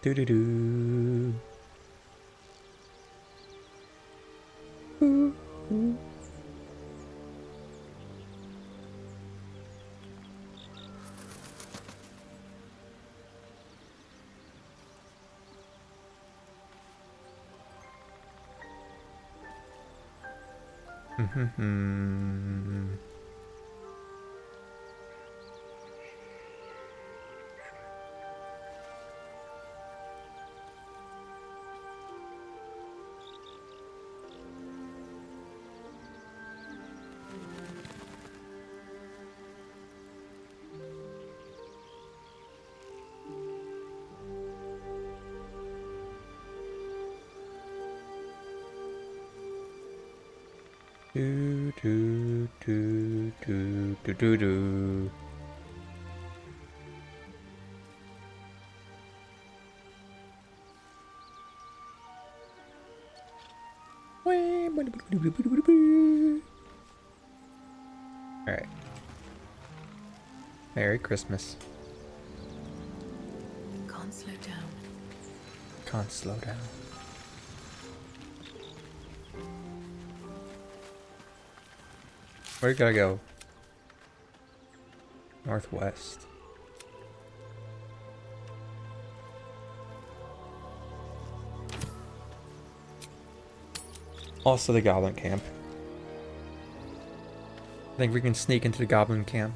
Do do do. Ooh, ooh. Do do do do do do do. Alright. Merry Christmas. Can't slow down. Can't slow down. Where you gotta go? Northwest. Also the goblin camp. I think we can sneak into the goblin camp.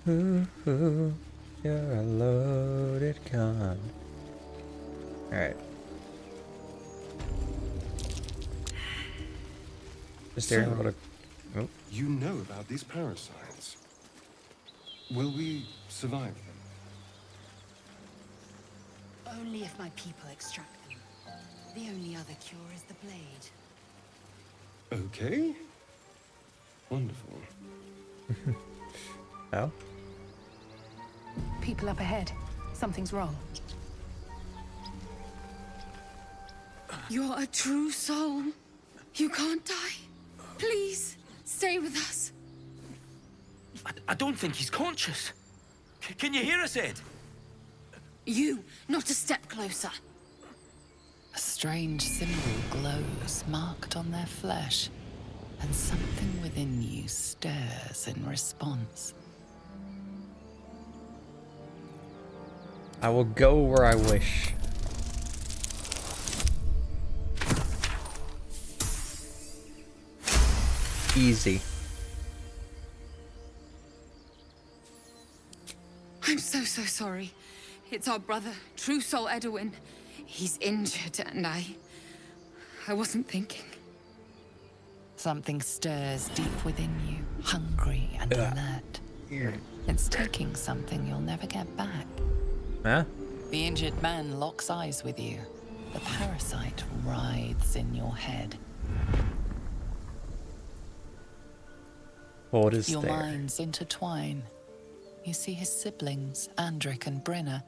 Ooh, ooh, you're a loaded gun. Alright. Just there. So, Oh. you know about these parasites. Will we survive them? Only if my people extract them. The only other cure is the blade. Okay. Wonderful. Oh? People up ahead. Something's wrong. You're a true soul. You can't die. Please, stay with us. I don't think he's conscious. Can you hear us, Ed? You, not a step closer. A strange symbol glows, marked on their flesh, and something within you stirs in response. I will go where I wish. Easy. I'm so sorry. It's our brother, True Soul Edwin. He's injured and I wasn't thinking. Something stirs deep within you, hungry and alert. It's taking something you'll never get back. Huh? The injured man locks eyes with you. The parasite writhes in your head. What is Your there? minds intertwine. You see his siblings, Andric and Brenna,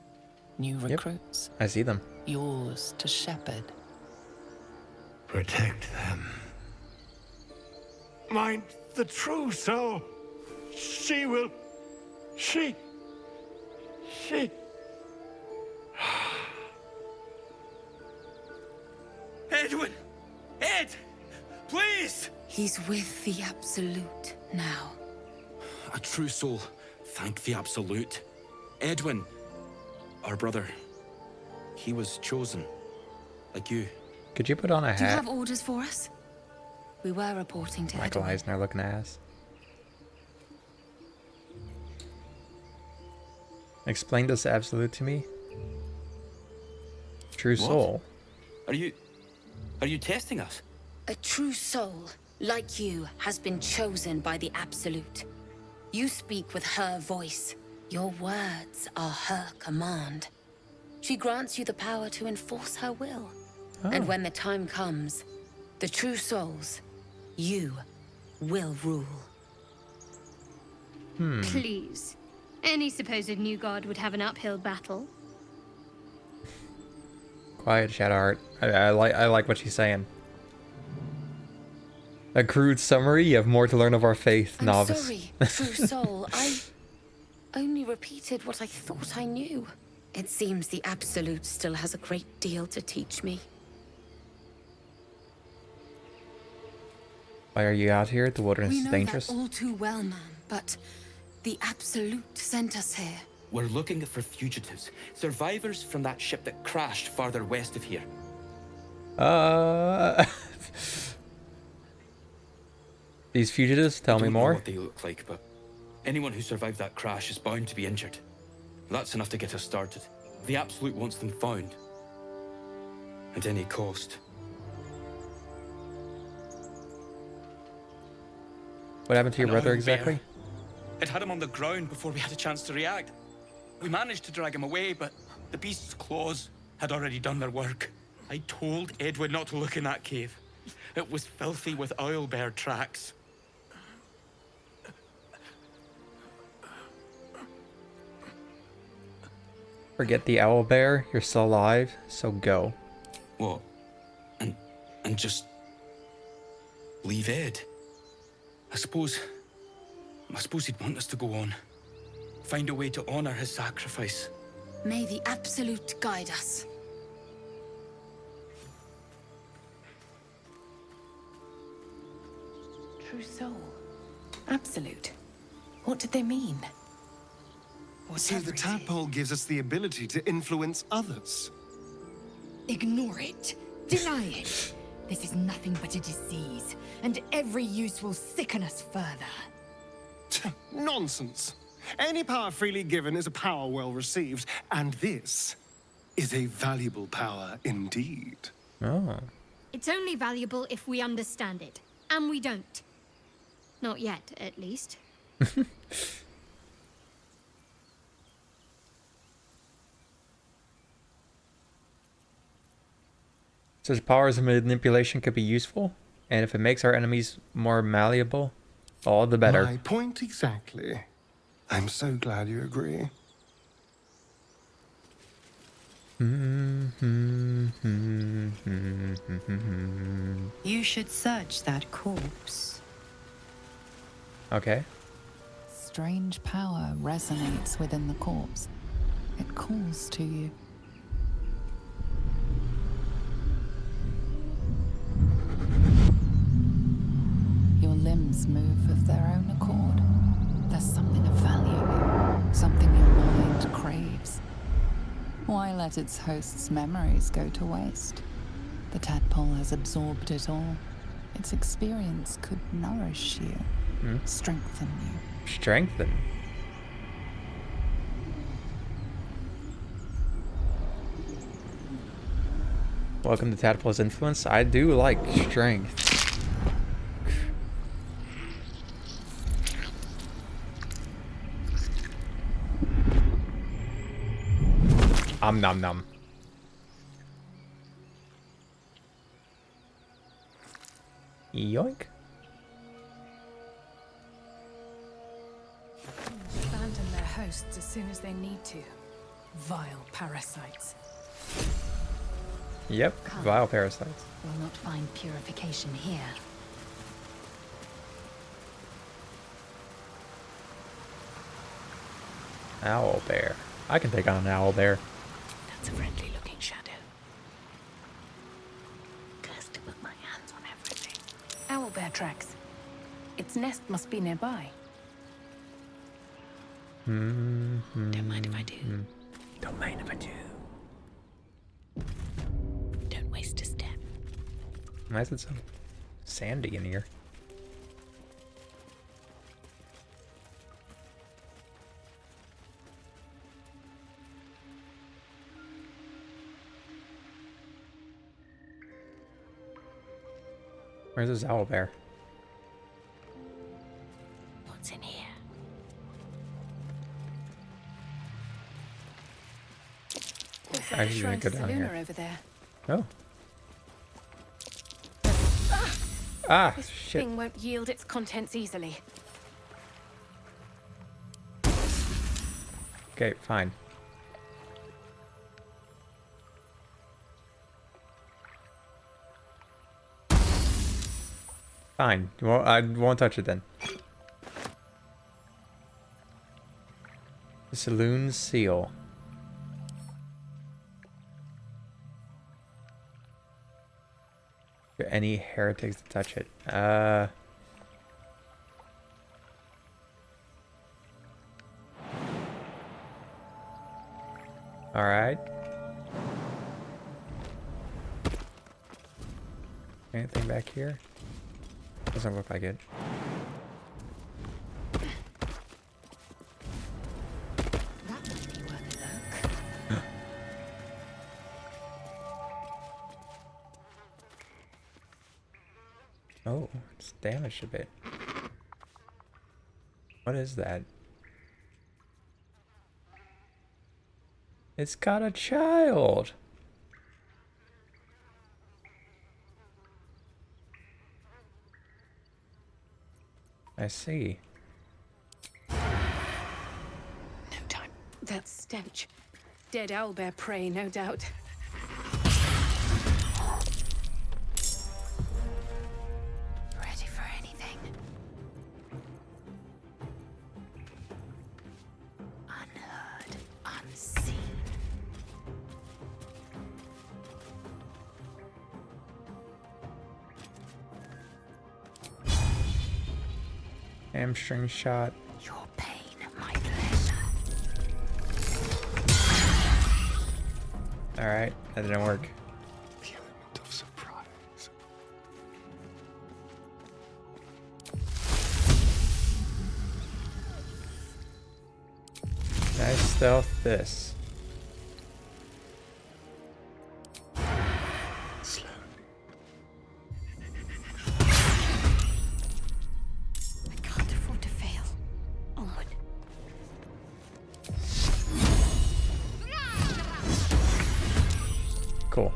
new recruits, I see them. yours to shepherd. Protect them. Mind the true soul. She will. She. Edwin! Ed! Please! He's with the Absolute now. A true soul. Thank the Absolute. Edwin, our brother, he was chosen. Like you. Could you put on a Do you hat? have orders for us? We were reporting to Michael Edwin. Eisner looking ass. Explain this absolute to me. True What? soul. Are you testing us? A true soul, like you, has been chosen by the Absolute. You speak with her voice. Your words are her command. She grants you the power to enforce her will. And when the time comes, the true souls, you, will rule. Please. Any supposed new god would have an uphill battle. Quiet, Shadowheart. I like what she's saying. A crude summary. You have more to learn of our faith, I'm novice. sorry, true soul. only repeated what I thought I knew. It seems the Absolute still has a great deal to teach me. Why are you out here? The wilderness We is know dangerous. that all too well, ma'am, but the Absolute sent us here. We're looking for fugitives, survivors from that ship that crashed farther west of here. These fugitives, tell me Don't know more. what they look like, but anyone who survived that crash is bound to be injured. That's enough to get us started. The Absolute wants them found. At any cost. What happened to your An brother oil exactly? bear. It had him on the ground before we had a chance to react. We managed to drag him away, but the beast's claws had already done their work. I told Edwin not to look in that cave. It was filthy with oil bear tracks. Forget the owl bear. You're still alive, so go. What? And just leave Ed? I suppose he'd want us to go on. Find a way to honor his sacrifice. May the Absolute guide us. True soul. Absolute. What did they mean? So the Whatever it is. tadpole gives us the ability to influence others. Ignore it. Deny it. This is nothing but a disease, and every use will sicken us further. Nonsense. Any power freely given is a power well received, and this is a valuable power indeed. Oh. It's only valuable if we understand it. And we don't. Not yet, at least. Such powers of manipulation could be useful, and if it makes our enemies more malleable, all the better. My point exactly. I'm so glad you agree. You should search that corpse. Okay. Strange power resonates within the corpse. It calls to you. Your limbs move of their own accord. There's something of value here, something your mind craves. Why let its host's memories go to waste? The tadpole has absorbed it all. Its experience could nourish you, strengthen you. Strengthen. Welcome to Tadpole's Influence. I do like strength. Nom nom. Yoink. Abandon their hosts as soon as they need to. Vile parasites. Yep, vile parasites. We'll not find purification here. Owl bear. I can take on an owl bear. That's a friendly looking shadow. Cursed to put my hands on everything. Owlbear tracks. Its nest must be nearby. Don't mind if I do. Don't mind if I do. Don't waste a step. Why is it so sandy in here? Where's this owl bear? What's in here? Looks like a Actually, shrine go to down Selûne here. over there. Oh. Ah, This shit. thing won't yield its contents easily. Okay, fine. Fine. Well, I won't touch it then. The Saloon Seal. Are any heretics to touch it? Alright. Anything back here? Doesn't look like it. That would be worth a look. Oh, it's damaged a bit. What is that? It's got a child. I see. No time. That stench. Dead owlbear prey, no doubt. Ready for anything. Unheard, unseen. Hamstring shot. Your pain, my pleasure. Alright, that didn't work. The element of surprise. Nice stealth this. Slowly. I can't afford to fail. Onward. Cool.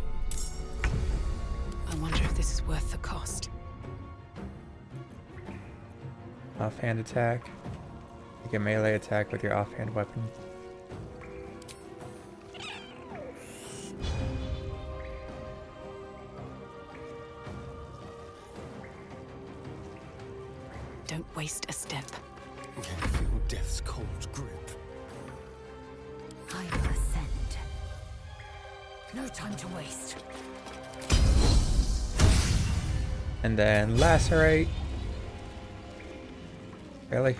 I wonder if this is worth the cost. Offhand attack. You can melee attack with your offhand weapon. Don't waste a step. I feel death's cold grip. I will ascend. No time to waste. And then lacerate. Really?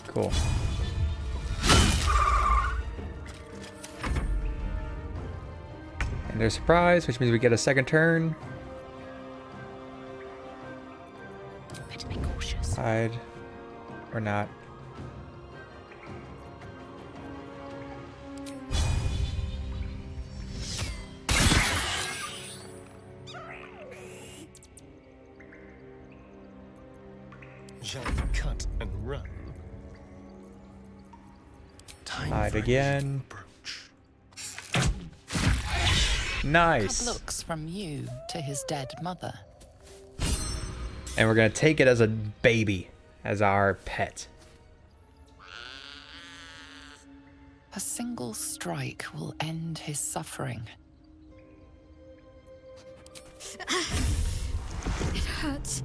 Cool. And there's surprise, which means we get a second turn. Better be cautious. Hide. Or not. Shall we cut and run? Time Hide for again. approach. Nice. Cub looks from you to his dead mother. And we're gonna take it as a baby, as our pet. A single strike will end his suffering. It hurts.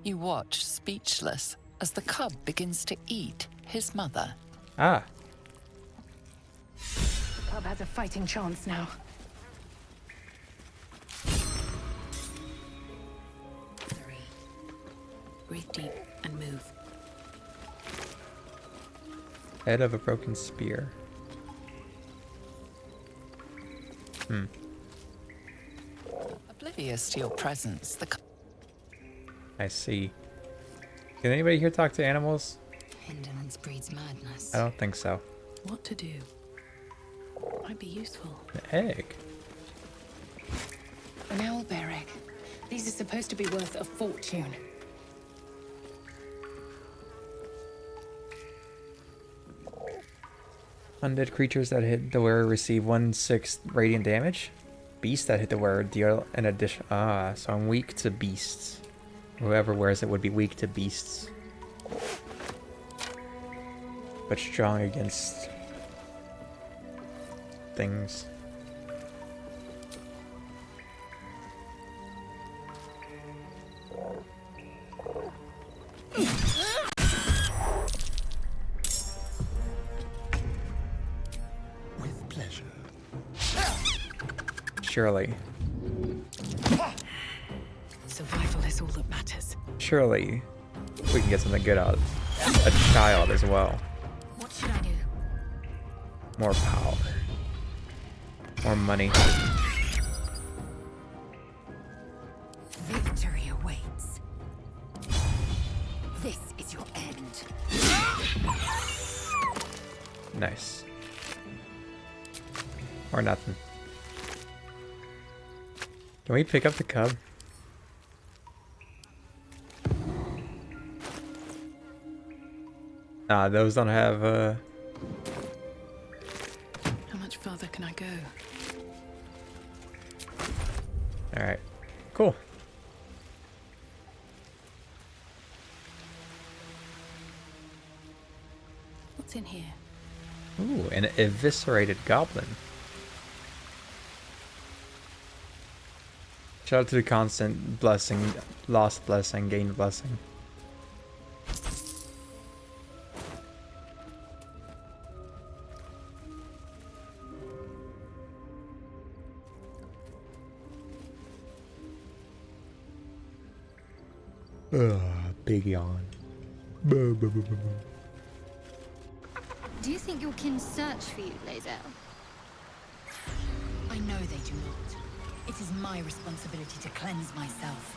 You watch, speechless, as the cub begins to eat his mother. Ah, The cub has a fighting chance now. Three. Breathe deep and move. head of a broken spear. Oblivious to your presence, the cub I see. Can anybody here talk to animals? Indolence breeds madness. I don't think so. What to do? Might be useful. An egg. An owlbear egg. These are supposed to be worth a fortune. Undead creatures that hit the wearer receive 1/6 radiant damage. Beasts that hit the wearer deal an addition. Ah, so I'm weak to beasts. Whoever wears it would be weak to beasts. But strong against things. With pleasure. Surely. Survival is all that matters. Surely we can get something good out of a child as well. What should I do? More power. More money. Victory awaits. This is your end. Nice. Or nothing. Can we pick up the cub? Nah, those don't have How much further can I go? Alright. Cool. What's in here? Ooh, an eviscerated goblin. Shout out to the constant blessing, lost blessing, gained blessing. Big yawn. Do you think your kin search for you, Lae'zel? I know they do not. It is my responsibility to cleanse myself.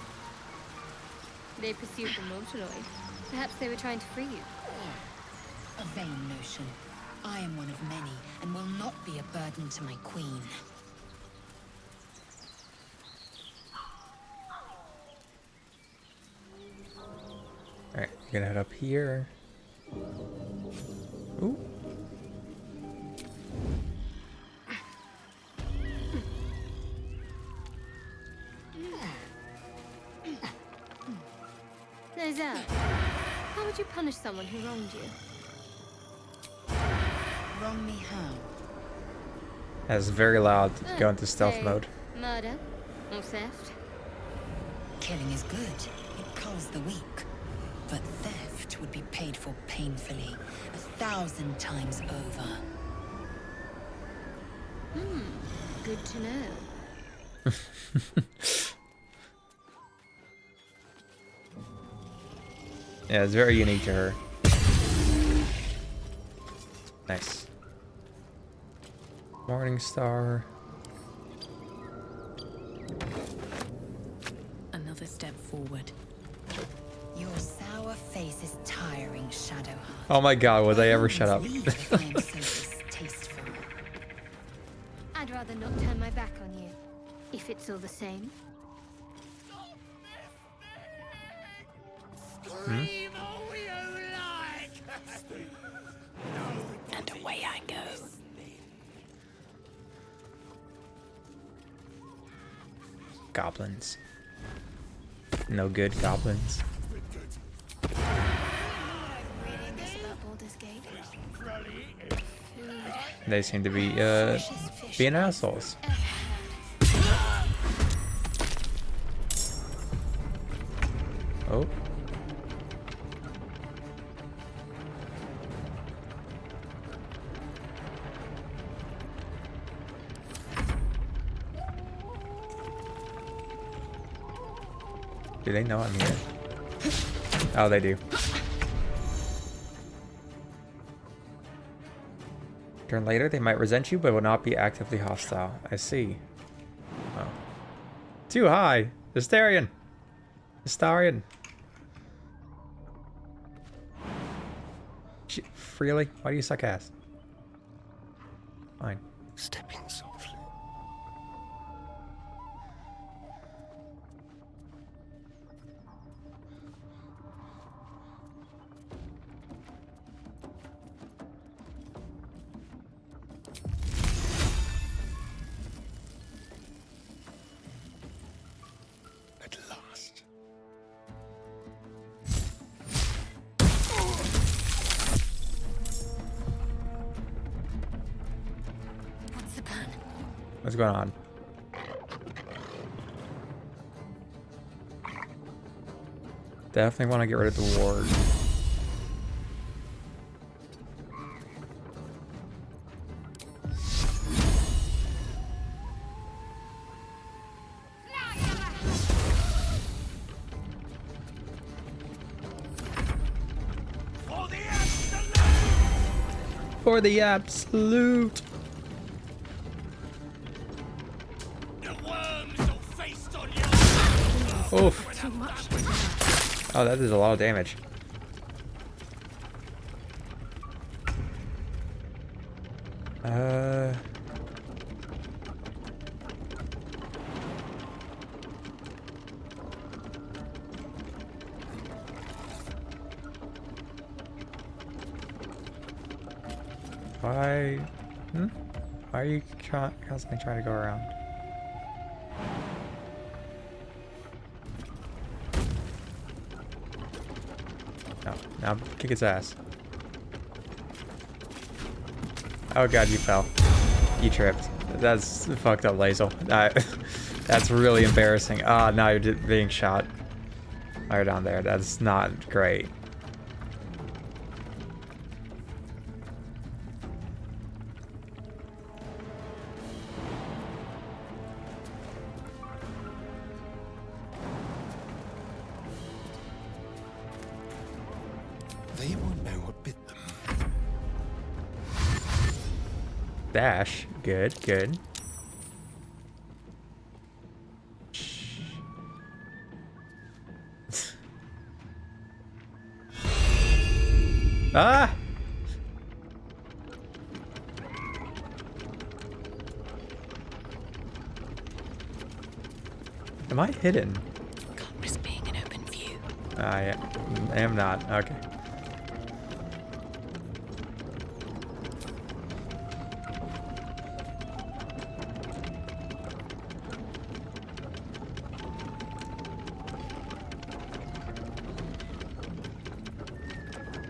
They pursued the Mortaloid. Perhaps they were trying to free you. A vain notion. I am one of many, and will not be a burden to my queen. Alright, we're gonna head up here. Ooh. Lae'zel, how would you punish someone who wronged you? Wrong me how? That's very loud. Go into stealth Say, mode. Murder or theft? Killing is good. It culls the weak. But theft would be paid for painfully, 1,000 times over. Good to know. Yeah, it's very unique to her. Nice. Morning Star. Another step forward. Your sour face is tiring, Shadowheart. Oh my god, would they ever shut up? Leave if I am so distasteful. I'd rather not turn my back on you, if it's all the same. And away I go. Goblins. No good goblins. Reading this about Baldur's Gate. They seem to be being assholes. Oh. Do they know I'm here? Oh, they do. Turn later, they might resent you, but will not be actively hostile. I see. Oh. Too high! Hysterian! Hystarian! Freely? Why do you suck ass? Fine. Stepping softly. What's going on? Definitely want to get rid of the ward. For the absolute. Oof. Oh, that is a lot of damage. Why? Why are you constantly trying to go around? No, now kick its ass. Oh god, you fell. You tripped. That's fucked up, Lae'zel. That's really embarrassing. Ah, now you're being shot. Right down there. That's not great. They won't know what bit them. Dash. Good, good. Ah! Am I hidden? Can't risk being in open view. I am not. Okay.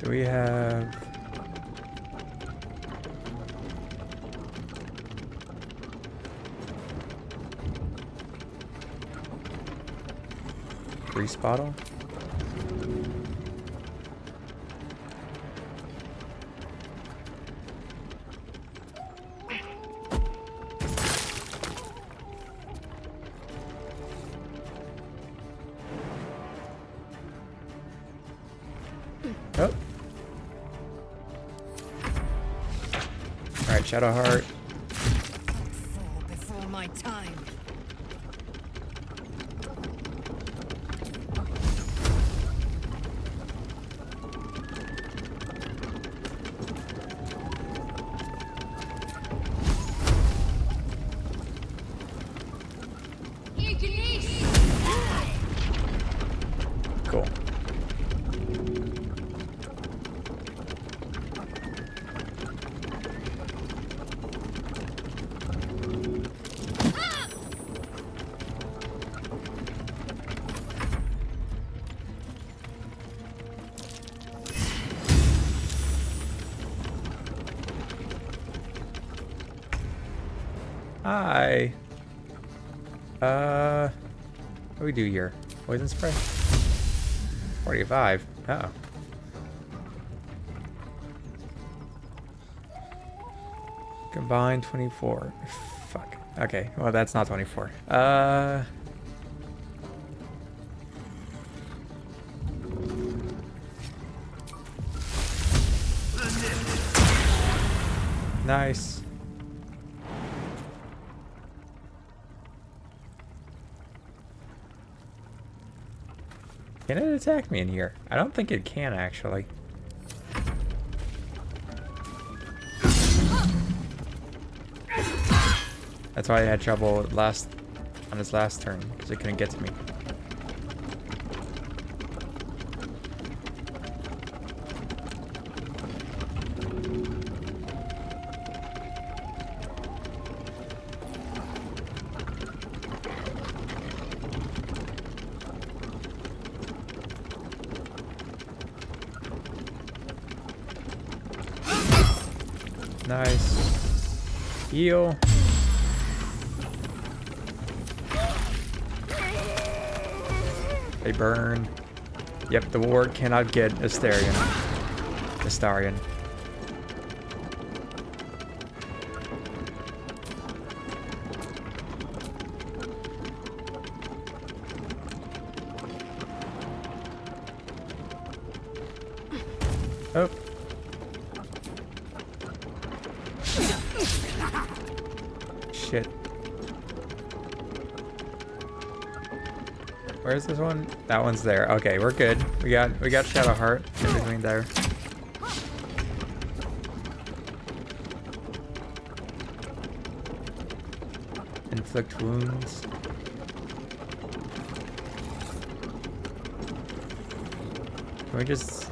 Do we have... Grease bottle? Oh. Alright, Shadowheart. Fall before my time. Cool. Hi. What do we do here? Poison spray? 45. Oh. Combined 24. Fuck. Okay, well that's not 24. Nice. Can it attack me in here? I don't think it can, actually. That's why I had trouble on his last turn, because it couldn't get to me. Nice. Heal. They burn. Yep, the ward cannot get Astarion. Astarion. Oh. Shit. Where's this one? That one's there. Okay, we're good. We got Shadowheart in between there. Inflict wounds. Can we just...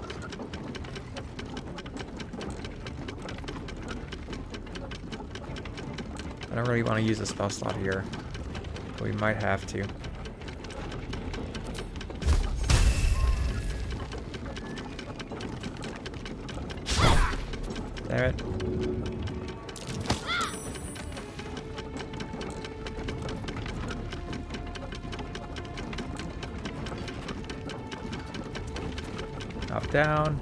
I don't really want to use a spell slot here, but we might have to. Damn it. Up, down.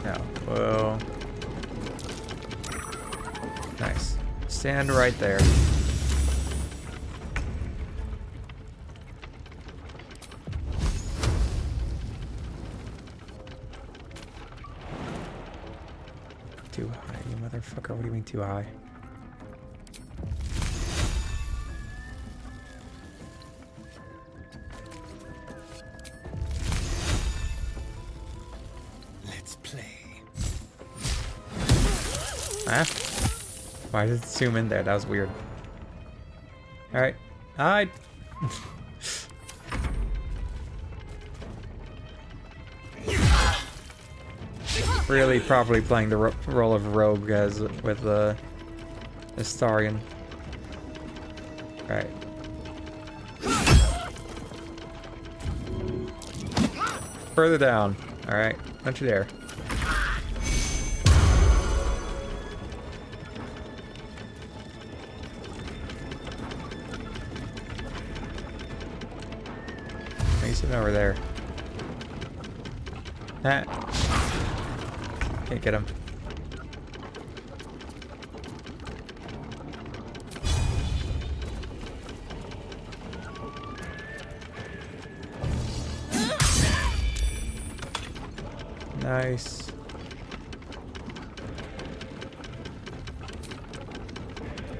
No. Whoa. Nice. Stand right there. Too high, you motherfucker. What do you mean too high? Let's play. Huh? Why did it zoom in there? That was weird. Alright. Alright. Really properly playing the role of rogue as with Astarion. Alright. Further down. Alright. Don't you dare. He's sitting over there. Ah. Can't get him. Nice.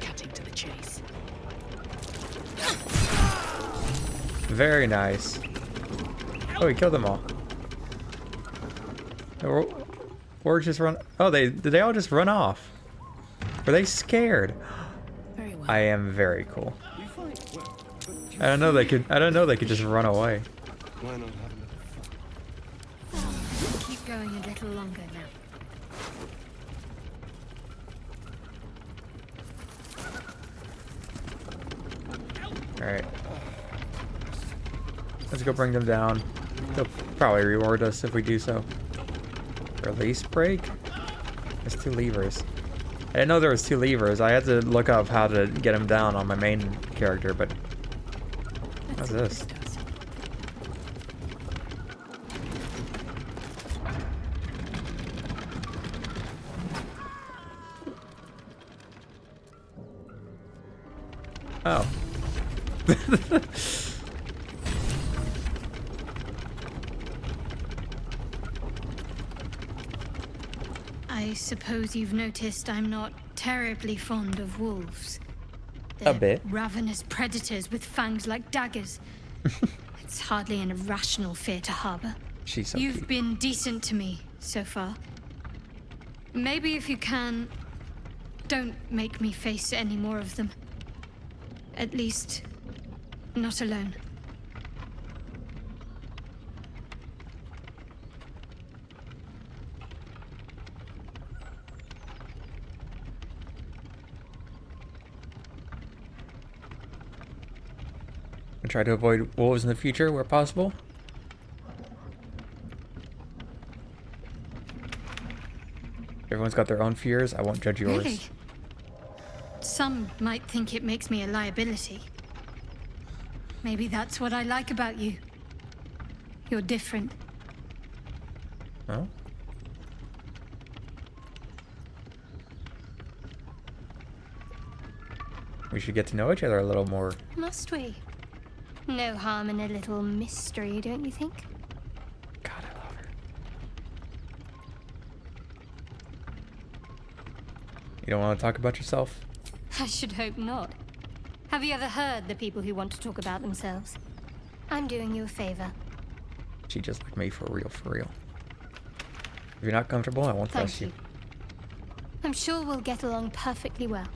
Cutting to the chase. Very nice. Oh, he killed them all. Or just run. Oh, did they all just run off? Were they scared? Very well. I am very cool. I don't know they could just run away. Why not have a little fun? Keep going a little longer now. Alright. Let's go bring them down. They'll probably reward us if we do so. Release break? There's 2 levers. I didn't know there was 2 levers. I had to look up how to get him down on my main character, but... What's this? Oh. I suppose you've noticed I'm not terribly fond of wolves. A They're bit. ravenous predators with fangs like daggers. It's hardly an irrational fear to harbor. She's so You've cute. been decent to me so far. Maybe if you can, don't make me face any more of them. At least, not alone. And try to avoid wolves in the future where possible. Everyone's got their own fears. I won't judge yours. Really? Some might think it makes me a liability. Maybe that's what I like about you. You're different. Huh? We should get to know each other a little more. Must we? No harm in a little mystery, don't you think? God, I love her. You don't want to talk about yourself? I should hope not. Have you ever heard the people who want to talk about themselves? I'm doing you a favor. She just like me for real, for real. If you're not comfortable, I won't Thank trust you. I'm sure we'll get along perfectly well.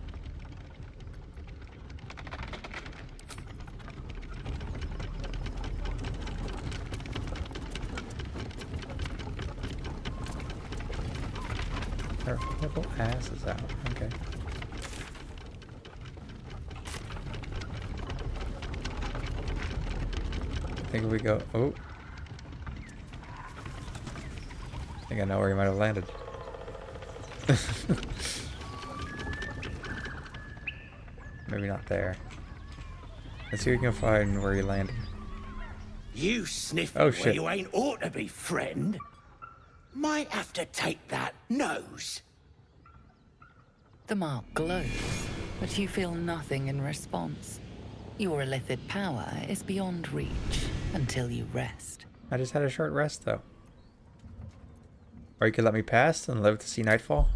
Her little ass is out. Okay. I think we go. Oh. I think I know where he might have landed. Maybe not there. Let's see if we can find where he landed. You sniffing Oh, where shit. you ain't ought to be, friend. Might have to take that nose. The mark glows, but you feel nothing in response. Your illithid power is beyond reach until you rest. I just had a short rest, though. Or you could let me pass and live to see nightfall.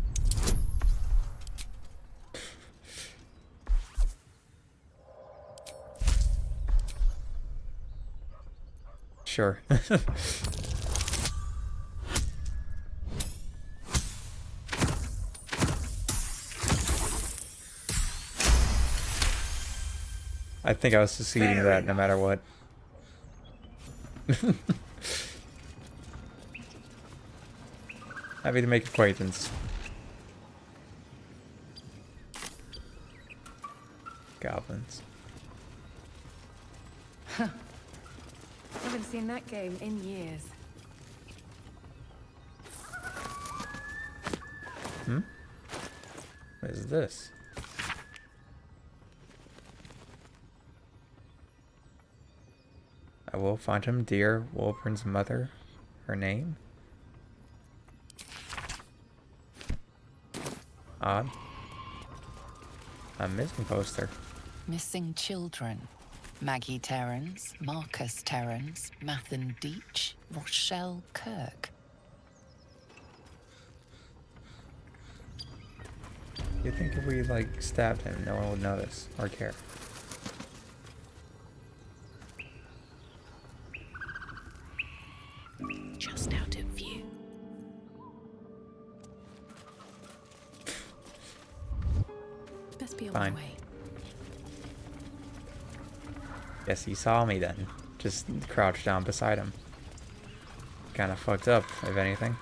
Sure. I think I was succeeding Fair that no matter what. Happy to make acquaintance. Goblins. Haven't seen that game in years. Hmm? What is this? I will find him, dear Wolvern's mother. Her name? Odd. A missing poster. Missing children. Maggie Terrans, Marcus Terrans, Mathen Deach, Rochelle Kirk. You think if we, like, stabbed him, no one would notice or care? Just out of view. Best be on Fine. my way. Guess he saw me then. Just crouched down beside him. Kinda fucked up, if anything.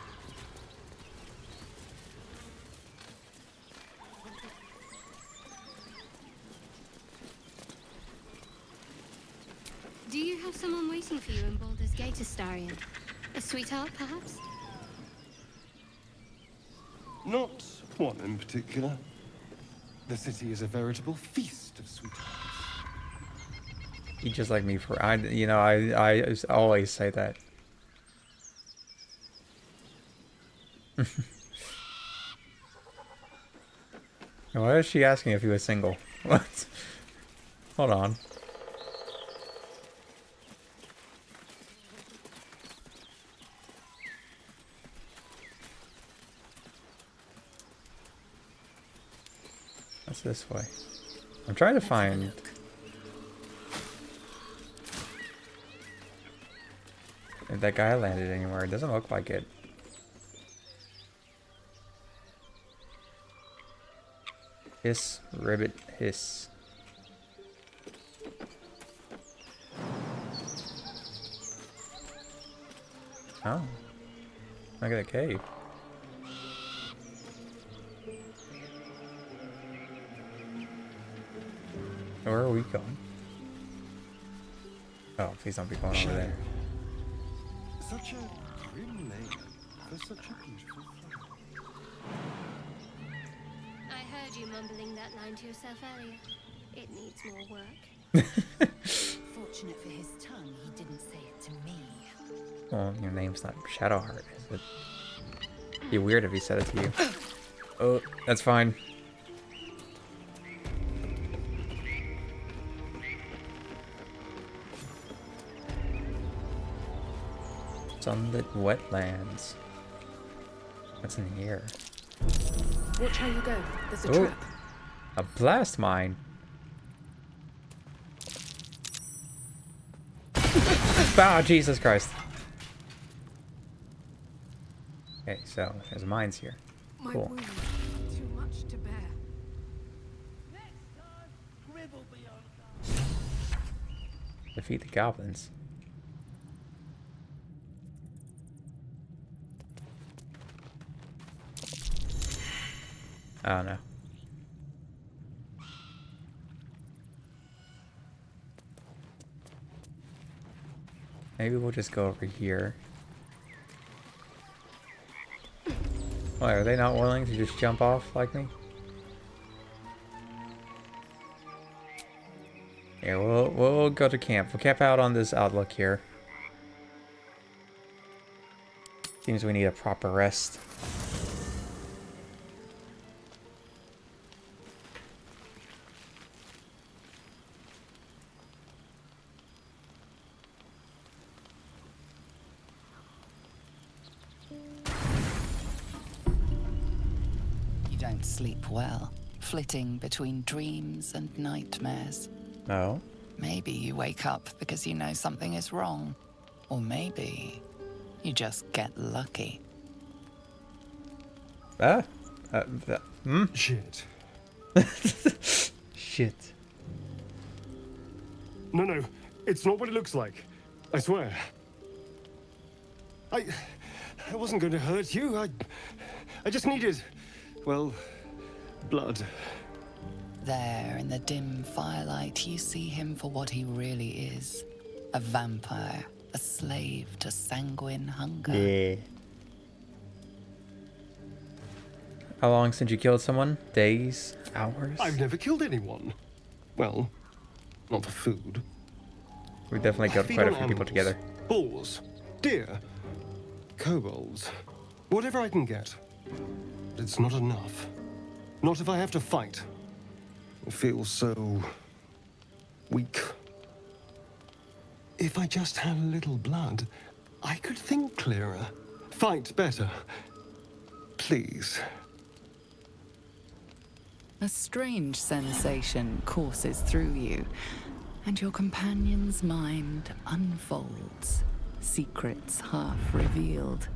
Do you have someone waiting for you in Baldur's Gate, Astarion? A sweetheart, perhaps? Not one in particular. The city is a veritable feast of sweethearts. He just like me for I always say that. Why is she asking if he was single? What? Hold on. What's this way? I'm trying to find. If that guy landed anywhere, it doesn't look like it. Hiss, ribbit, hiss. Oh. Look at a cave. Where are we going? Oh, please don't be going over there. Such a grim name for such a beautiful flower. I heard heard you mumbling that line to yourself earlier. It needs more work. Fortunate for his tongue, he didn't say it to me. Well, your name's not Shadowheart, is it? It'd be weird if he said it to you. Oh, that's fine. Sunlit wetlands. What's in here? Watch how you go. There's a Oh, trap. a blast mine. Ah, Jesus Christ. Okay, so there's mines here. My Cool. wound. Too much to bear. Defeat the goblins. Oh no. Maybe we'll just go over here. Why, are they not willing to just jump off like me? Here, we'll go to camp. We'll camp out on this outlook here. Seems we need a proper rest. You don't sleep well, flitting between dreams and nightmares. Oh? Maybe you wake up because you know something is wrong. Or maybe you just get lucky. Shit. Shit. No, it's not what it looks like. I swear. I wasn't going to hurt you. I just needed, well, blood. There, in the dim firelight, you see him for what he really is. A vampire, a slave to sanguine hunger. Yeah. How long since you killed someone? Days? Hours? I've never killed anyone. Well, not for food. We definitely killed Feed quite a on few people animals. together. Bulls, deer, kobolds, whatever I can get. But it's not enough. Not if I have to fight. It feels so weak. If I just had a little blood, I could think clearer, fight better. Please. A strange sensation courses through you, and your companion's mind unfolds, secrets half revealed.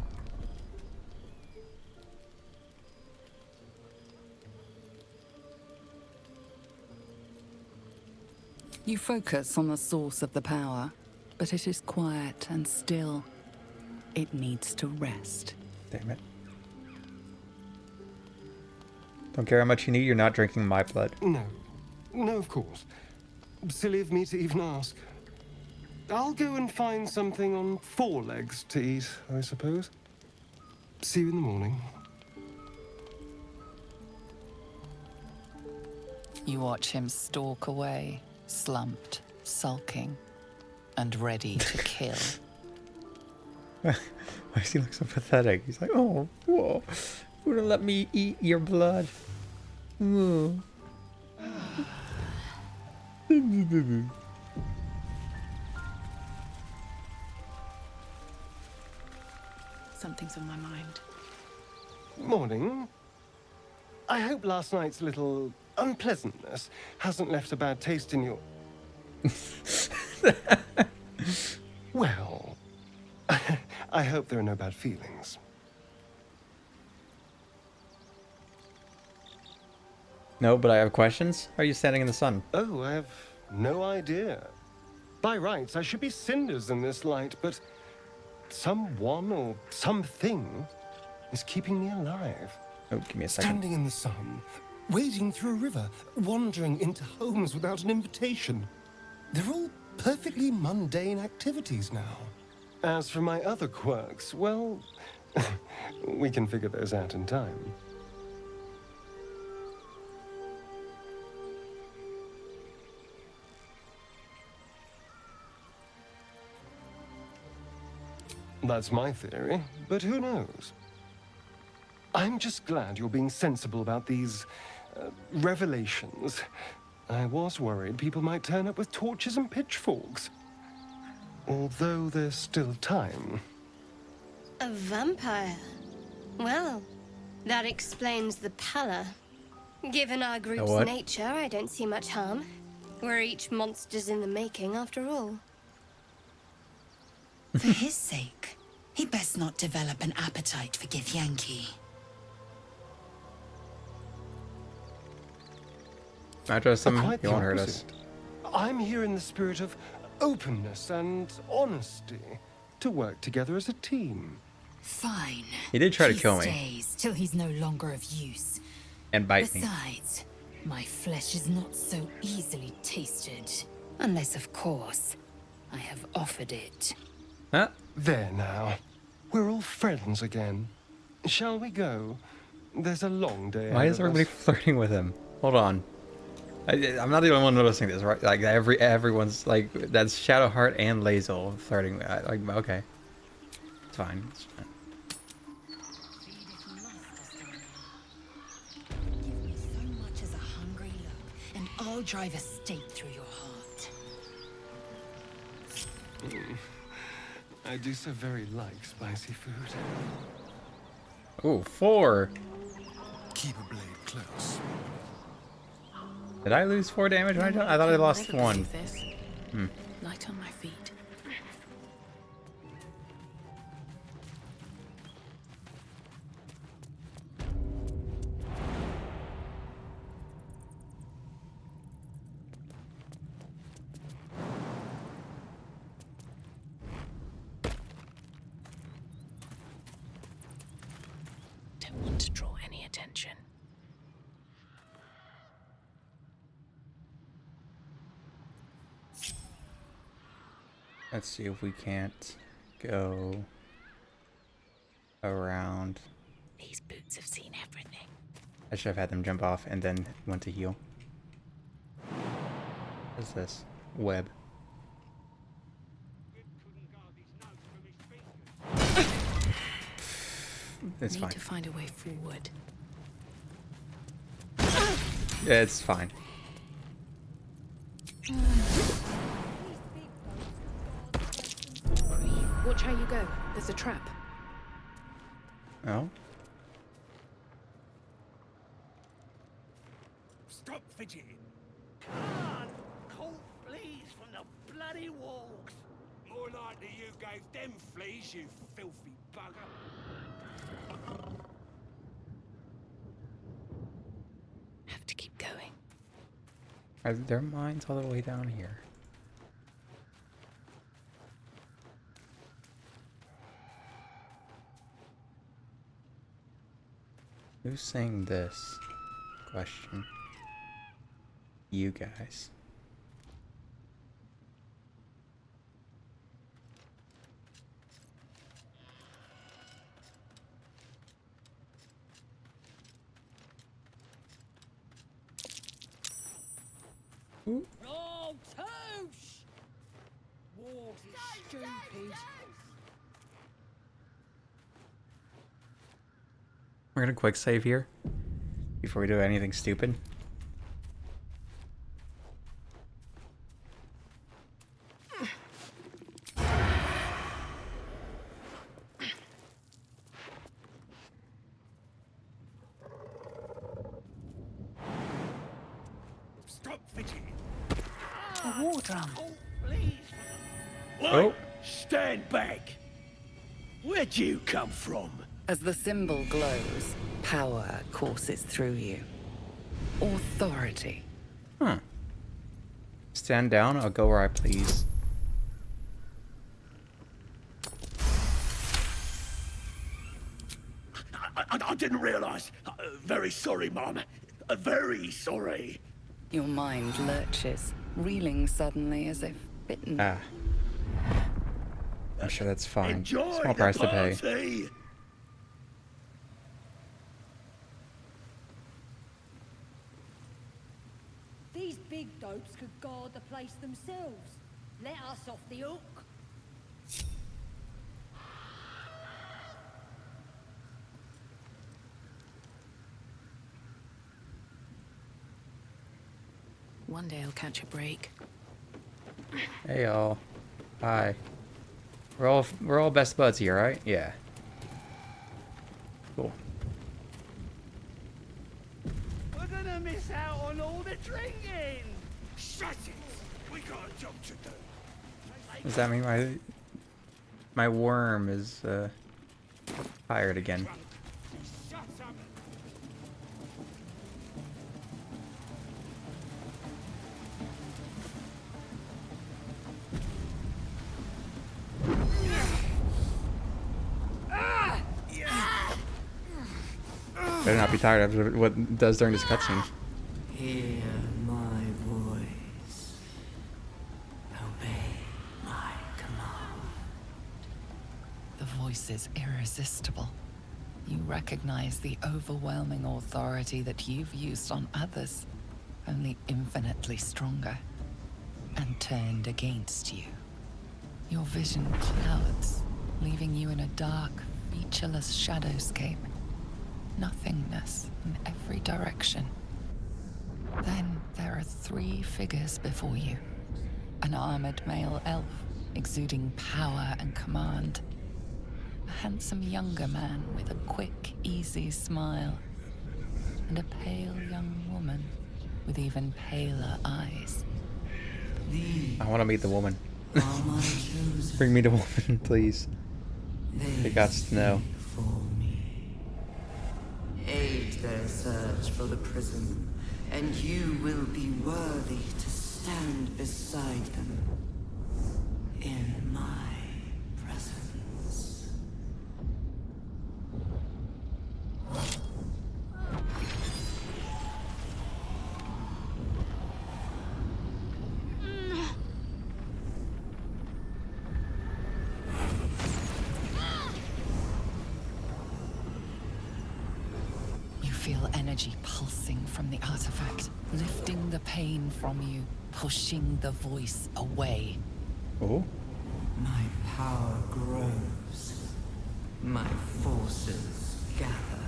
You focus on the source of the power, but it is quiet and still. It needs to rest. Damn it. Don't care how much you need, you're not drinking my blood. No, of course. Silly of me to even ask. I'll go and find something on 4 legs to eat, I suppose. See you in the morning. You watch him stalk away, slumped, sulking, and ready to kill. Why does he look so pathetic? He's like, oh, whoa. Wouldn't let me eat your blood. Ooh. Something's on my mind. Morning. I hope last night's little unpleasantness hasn't left a bad taste in your... Well, I hope there are no bad feelings. No, but I have questions. How are you standing in the sun? Oh, I have no idea. By rights, I should be cinders in this light, but someone or something is keeping me alive. Oh, give me a second. Standing in the sun, wading through a river, wandering into homes without an invitation. They're all perfectly mundane activities now. As for my other quirks, well, we can figure those out in time. That's my theory, but who knows? I'm just glad you're being sensible about these revelations. I was worried people might turn up with torches and pitchforks. Although there's still time. A vampire? Well, that explains the pallor. Given our group's what? nature, I don't see much harm. We're each monsters in the making, after all. For his sake, he best not develop an appetite for Githyanki. I trust him. Quite He the won't hurt us. opposite. I'm here in the spirit of openness and honesty to work together as a team. Fine. He did try to He kill me stays till he's no longer of use. and bite me. Besides, my flesh is not so easily tasted. Unless, of course, I have offered it. Huh? There now. We're all friends again. Shall we go? There's a long day Why ahead is of everybody us. flirting with him? Hold on. I'm not the only one noticing this, right? Like everyone's like that's Shadowheart and Lae'zel flirting. Like okay, it's fine. It's fine. Give me so much as a hungry look, and I'll drive a stake through your heart. I do so very like spicy food. Ooh, 4. Keep a blade close. Did I lose 4 damage when I jumped? I thought I lost 1. Light on my feet. Don't want to draw any attention. Let's see if we can't go around. These boots have seen everything. I should have had them jump off and then went to heal. What's this? Web. It's Need fine. to find a way forward. Yeah, it's fine. Watch how you go. There's a trap. Oh? Stop fidgeting. Come on, call fleas from the bloody walks. More likely you gave them fleas, you filthy bugger. Have to keep going. Are there mines all the way down here? Who's saying this? Question. You guys. Oh, Toosh! Walls is stupid. We're gonna quick save here before we do anything stupid. Stop fidgeting. A war drum. Call fleas from the... Oh. Stand back. Where'd you come from? As the symbol glows, power courses through you. Authority. Huh. Stand down, I'll go where I please. I didn't realize. Very sorry, Mom. Very sorry. Your mind lurches, reeling suddenly as if bitten. Ah. I'm sure that's fine. Enjoy Small the price to pay. party. These big dopes could guard the place themselves. Let us off the hook. one day I'll catch a break. Hey y'all. Hi. We're all best buds here, right? Yeah. Cool. We're gonna miss out on all the drinking! Shut it! We got a job to do. Does that mean my worm is tired again? Shut up! Better not be tired of what it does during this cutscene. Hear my voice. Obey my command. The voice is irresistible. You recognize the overwhelming authority that you've used on others, only infinitely stronger, and turned against you. Your vision clouds, leaving you in a dark, featureless shadowscape. Nothingness in every direction. Then there are 3 figures before you. An armored male elf, exuding power and command. A handsome younger man with a quick, easy smile. And a pale young woman with even paler eyes. I want to meet the woman. Bring me the woman, please. I got to know. Aid their search for the prison, and you will be worthy to stand beside them in my presence. Feel energy pulsing from the artifact, lifting the pain from you, pushing the voice away. Oh? My power grows. My forces gather.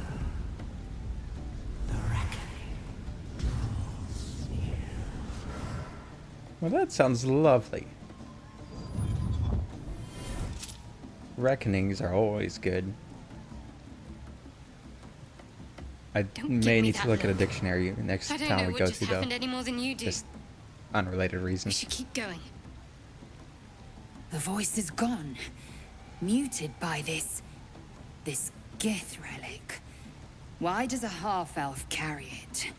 The reckoning draws near. Well, that sounds lovely. Reckonings are always good. I may need to look at a dictionary next time we go to, though. Any more than you do. Just unrelated We reasons. should keep going. The voice is gone. Muted by this Gith relic. Why does a half-elf carry it?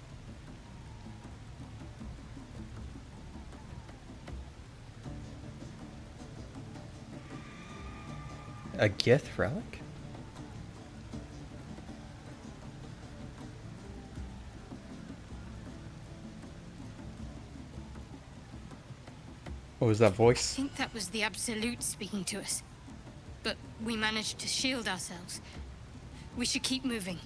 A Gith relic? What was that voice? I think that was the Absolute speaking to us. But we managed to shield ourselves. We should keep moving.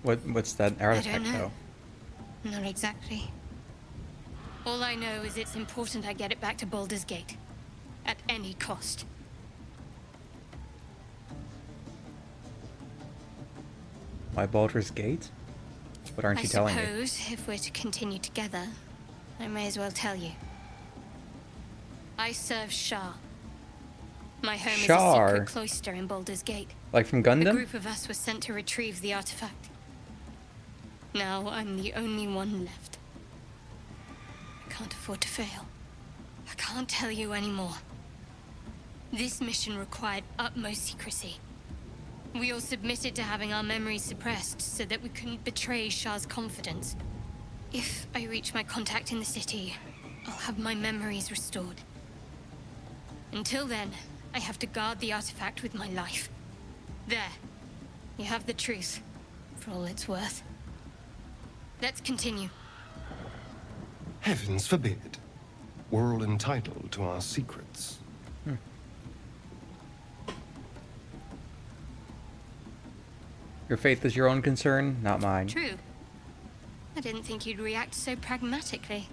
What's that artifact, know. though? Not exactly. All I know is it's important I get it back to Baldur's Gate. At any cost. Why Baldur's Gate? What aren't you telling me? I suppose if we're to continue together, I may as well tell you. I serve Shar. My home is a Shar? secret cloister in Baldur's Gate. Like from A Gundam? group of us was sent to retrieve the artifact. Now I'm the only one left. I can't afford to fail. I can't tell you anymore. This mission required utmost secrecy. We all submitted to having our memories suppressed so that we couldn't betray Shar's confidence. If I reach my contact in the city, I'll have my memories restored. Until then, I have to guard the artifact with my life. There. You have the truth, for all it's worth. Let's continue. Heavens forbid. We're all entitled to our secrets. Your faith is your own concern, not mine. True. I didn't think you'd react so pragmatically.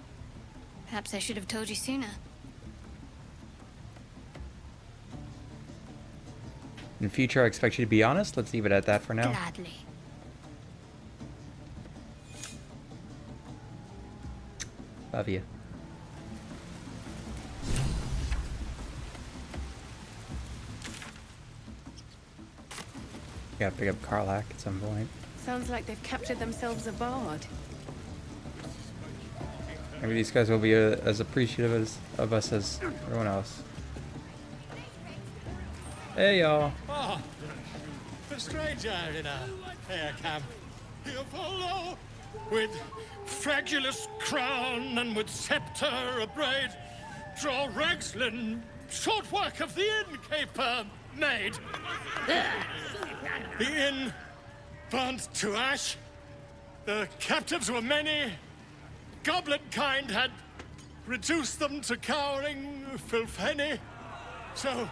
Perhaps I should have told you sooner. In future, I expect you to be honest. Let's leave it at that for now. Gladly. Love you. Gotta pick up Karlach at some point. Sounds like they've captured themselves a bard. Maybe these guys will be as appreciative of us as everyone else. Hey, y'all. Oh, a stranger in a fair camp. Here follow, with fragulous crown and with scepter abraid, draw Ragslin, short work of the innkeeper made. The inn burnt to ash. The captives were many. Goblin kind had reduced them to cowering filthenny. So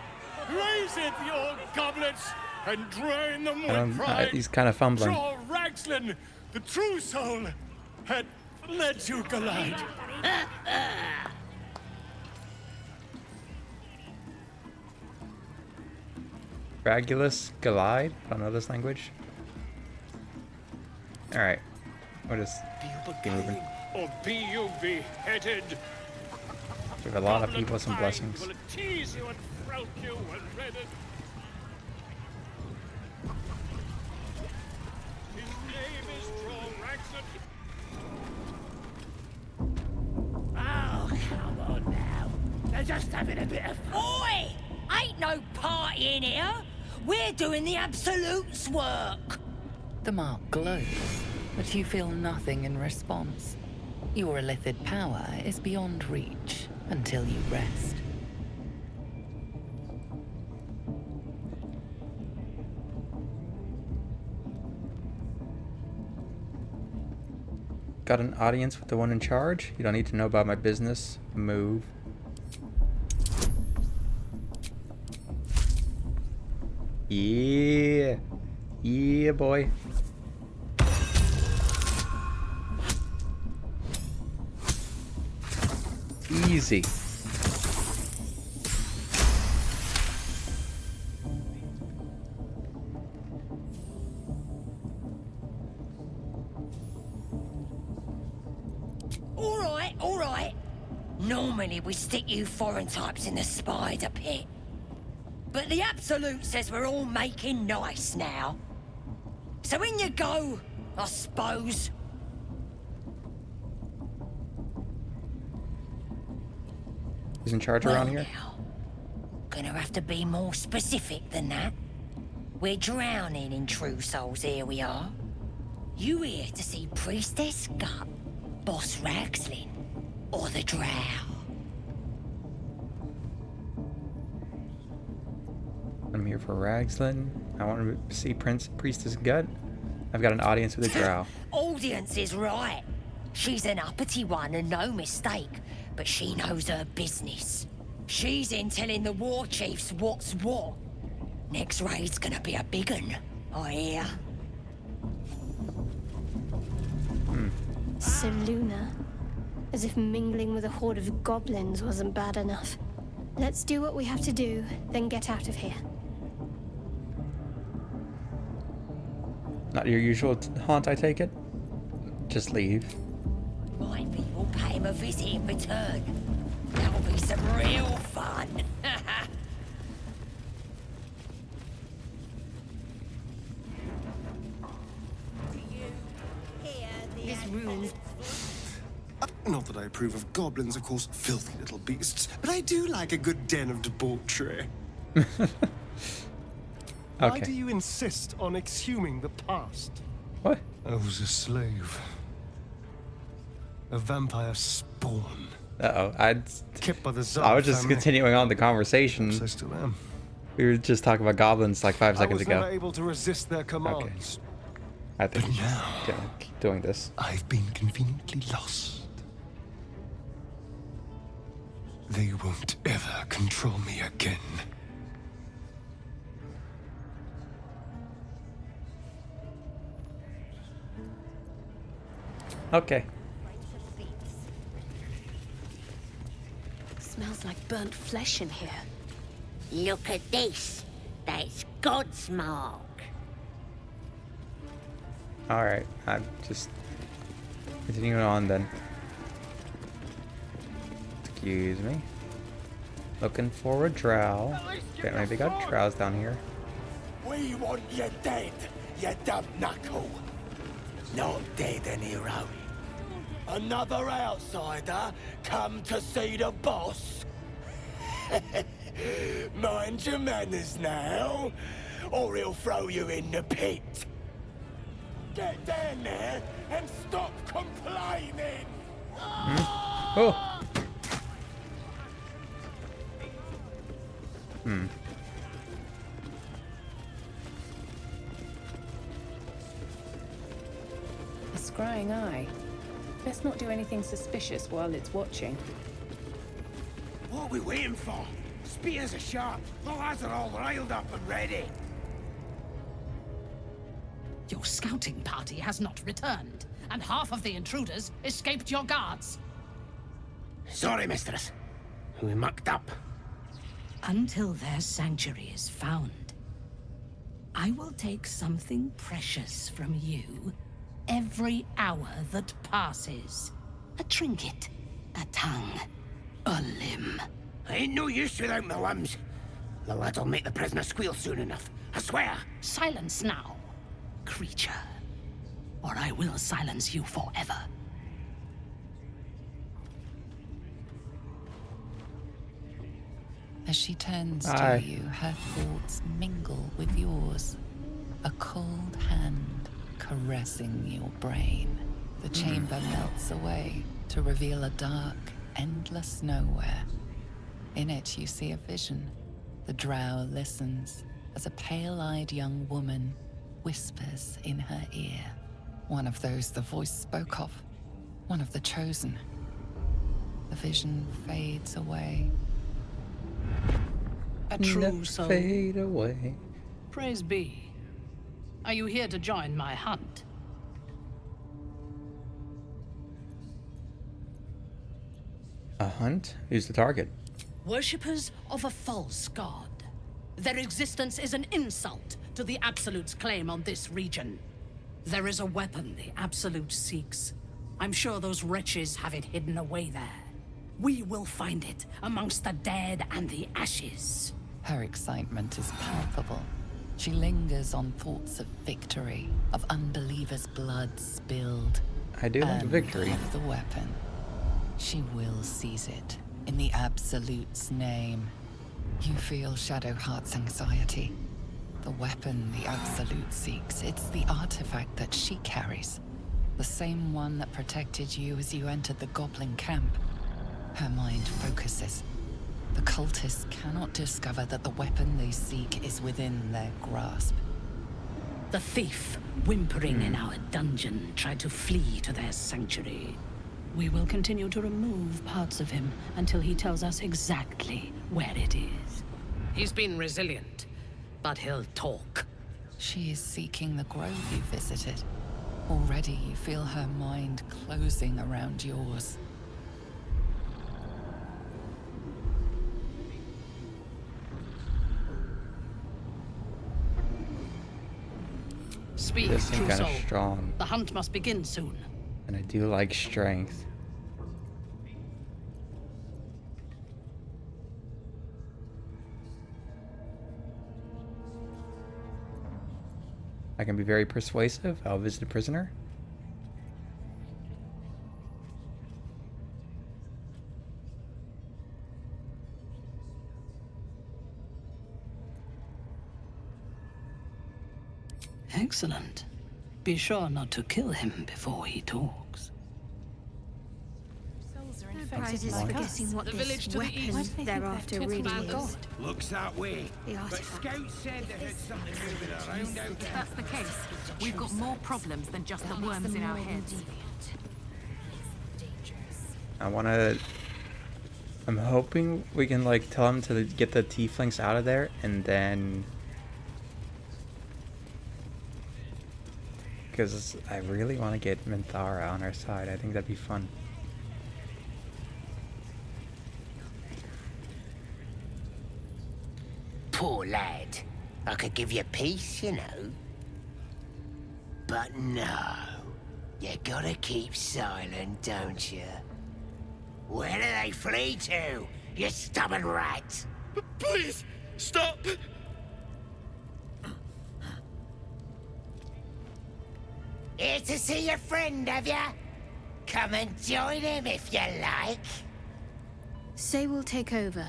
raise it, your goblets, and drain them with pride. He's kind of fumbling. Draw Ragslin, the true soul, had led you glide. Ragulus Glide? I don't know this language. Alright. What is moving? Or be you beheaded? We have a lot of people, some blessings. Will tease you and throat you and redden. His name is Draw Ragslin. Oh, come on now. They're just having a bit of fun. Oi! Ain't no party in here. We're doing the Absolute's work. The mark glows, but you feel nothing in response. Your illithid power is beyond reach until you rest. Got an audience with the one in charge? You don't need to know about my business. Move. Yeah. Yeah, boy. Easy. All right. Normally we stick you foreign types in the spider pit. But the Absolute says we're all making nice now. So in you go, I suppose. Who's in charge around here? Now, gonna have to be more specific than that. We're drowning in true souls, here we are. You here to see Priestess Gut, Boss Ragslin, or the Drow? I'm here for Ragslin. I want to see Priestess Gut. I've got an audience with a Drow. Audience is right. She's an uppity one and no mistake, but she knows her business. She's in telling the war chiefs what's what. Next raid's gonna be a big un, I hear. Selûne. As if mingling with a horde of goblins wasn't bad enough. Let's do what we have to do, then get out of here. Not your usual haunt, I take it? Just leave. My people pay him a visit in return. That'll be some real fun. This room. Not that I approve of goblins, of course, filthy little beasts, but I do like a good den of debauchery. Why do you insist on exhuming the past? What? I was a slave. A vampire spawn. Kept by the Tsar I was just family. continuing on the conversation. I still am. We were just talking about goblins like 5 seconds I was ago. never able to resist their commands. I think keep doing this. I've been conveniently lost. They won't ever control me again. Okay. Smells like burnt flesh in here. Look at this. That's God's mark. Alright, I'm just continuing on then. Excuse me. Looking for a drow. Okay, maybe got drows down here. We want you dead, you dumb knuckle. Not dead, an hero. Another outsider come to see the boss? Mind your manners now, or he'll throw you in the pit. Get down there and stop complaining! Oh! A scrying eye. Best not do anything suspicious while it's watching. What are we waiting for? Spears are sharp. The lads are all riled up and ready. Your scouting party has not returned, and half of the intruders escaped your guards. Sorry, mistress. We mucked up. Until their sanctuary is found, I will take something precious from you every hour that passes. A trinket, a tongue, a limb. I ain't no use without my limbs. The lad'll make the prisoner squeal soon enough. I swear. Silence now, creature, or I will silence you forever. As she turns Aye. to you, her thoughts mingle with yours. A cold hand caressing your brain. The chamber melts away to reveal a dark, endless nowhere. In it, you see a vision. The drow listens as a pale-eyed young woman whispers in her ear. One of those the voice spoke of. One of the chosen. The vision fades away. A true soul. Fade away. Praise be. Are you here to join my hunt? A hunt? Who's the target? Worshippers of a false god. Their existence is an insult to the Absolute's claim on this region. There is a weapon the Absolute seeks. I'm sure those wretches have it hidden away there. We will find it amongst the dead and the ashes. Her excitement is palpable. She lingers on thoughts of victory, of unbelievers' blood spilled. I do like and victory. of the weapon. She will seize it, in the Absolute's name. You feel Shadowheart's anxiety. The weapon the Absolute seeks, it's the artifact that she carries. The same one that protected you as you entered the Goblin camp. Her mind focuses. The cultists cannot discover that the weapon they seek is within their grasp. The thief, whimpering in our dungeon, tried to flee to their sanctuary. We will continue to remove parts of him until he tells us exactly where it is. He's been resilient, but he'll talk. She is seeking the grove you visited. Already you feel her mind closing around yours. Speak, This seems true kind soul. of strong. The hunt must begin soon. And I do like strength. I can be very persuasive. I'll visit a prisoner. Excellent. Be sure not to kill him before he talks. No prizes for guessing what this weapon they're after really is. Looks that way. The But artifact. Scouts said they heard something moving around out there. That's the case. We've got more problems than just the worms in our heads. I want to... I'm hoping we can, like, tell him to get the tieflings out of there, and then... Because I really want to get Minthara on our side. I think that'd be fun. Poor lad. I could give you peace, you know. But no. You gotta keep silent, don't you? Where do they flee to, you stubborn rat? Please, stop! Here to see your friend, have ya? Come and join him if you like. Say will take over.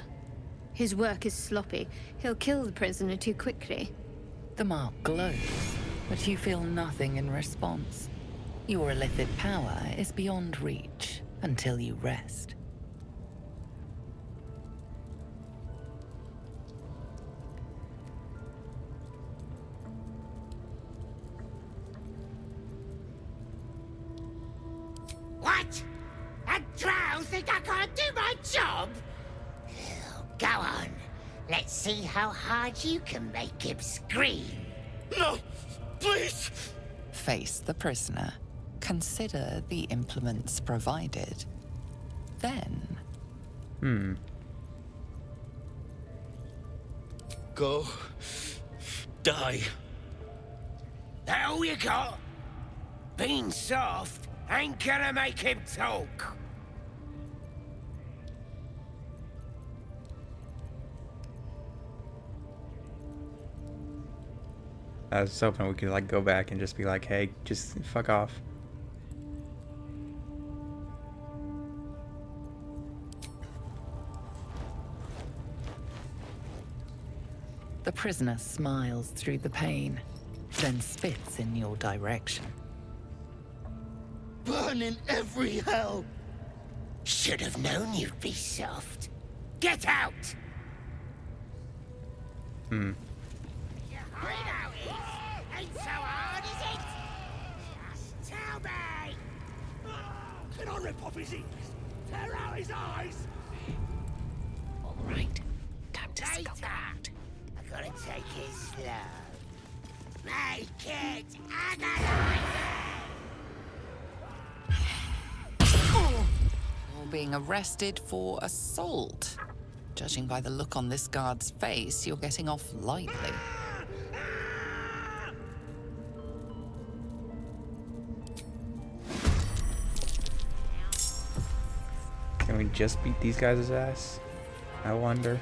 His work is sloppy. He'll kill the prisoner too quickly. The mark glows, but you feel nothing in response. Your illithid power is beyond reach until you rest. What? A drow think I can't do my job? Go on. Let's see how hard you can make him scream. No! Please! Face the prisoner. Consider the implements provided. Then... Go. Die. That all you got? Being soft ain't gonna make him talk. I was hoping we could like go back and just be like, hey, just fuck off. the prisoner smiles through the pain, then spits in your direction. Burn in every hell! Should have known you'd be soft. Get out! Hmm. Your hideout ain't so hard, is it? Just tell me! Can I rip off his ears? Tear out his eyes? All right, time to scope out. I gotta take it slow. Make it You're being arrested for assault. Judging by the look on this guard's face, you're getting off lightly. Can we just beat these guys' ass? I wonder.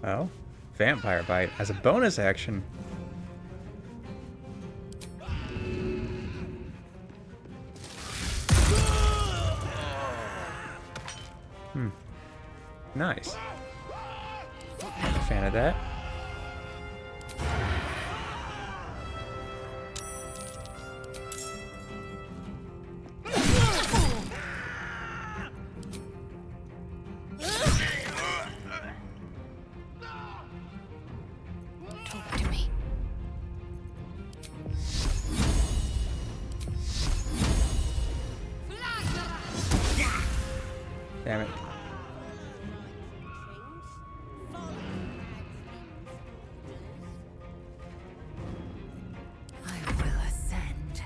Oh, Vampire Bite as a bonus action. Nice. Fan of that. Talk to me. Damn it. I will ascend.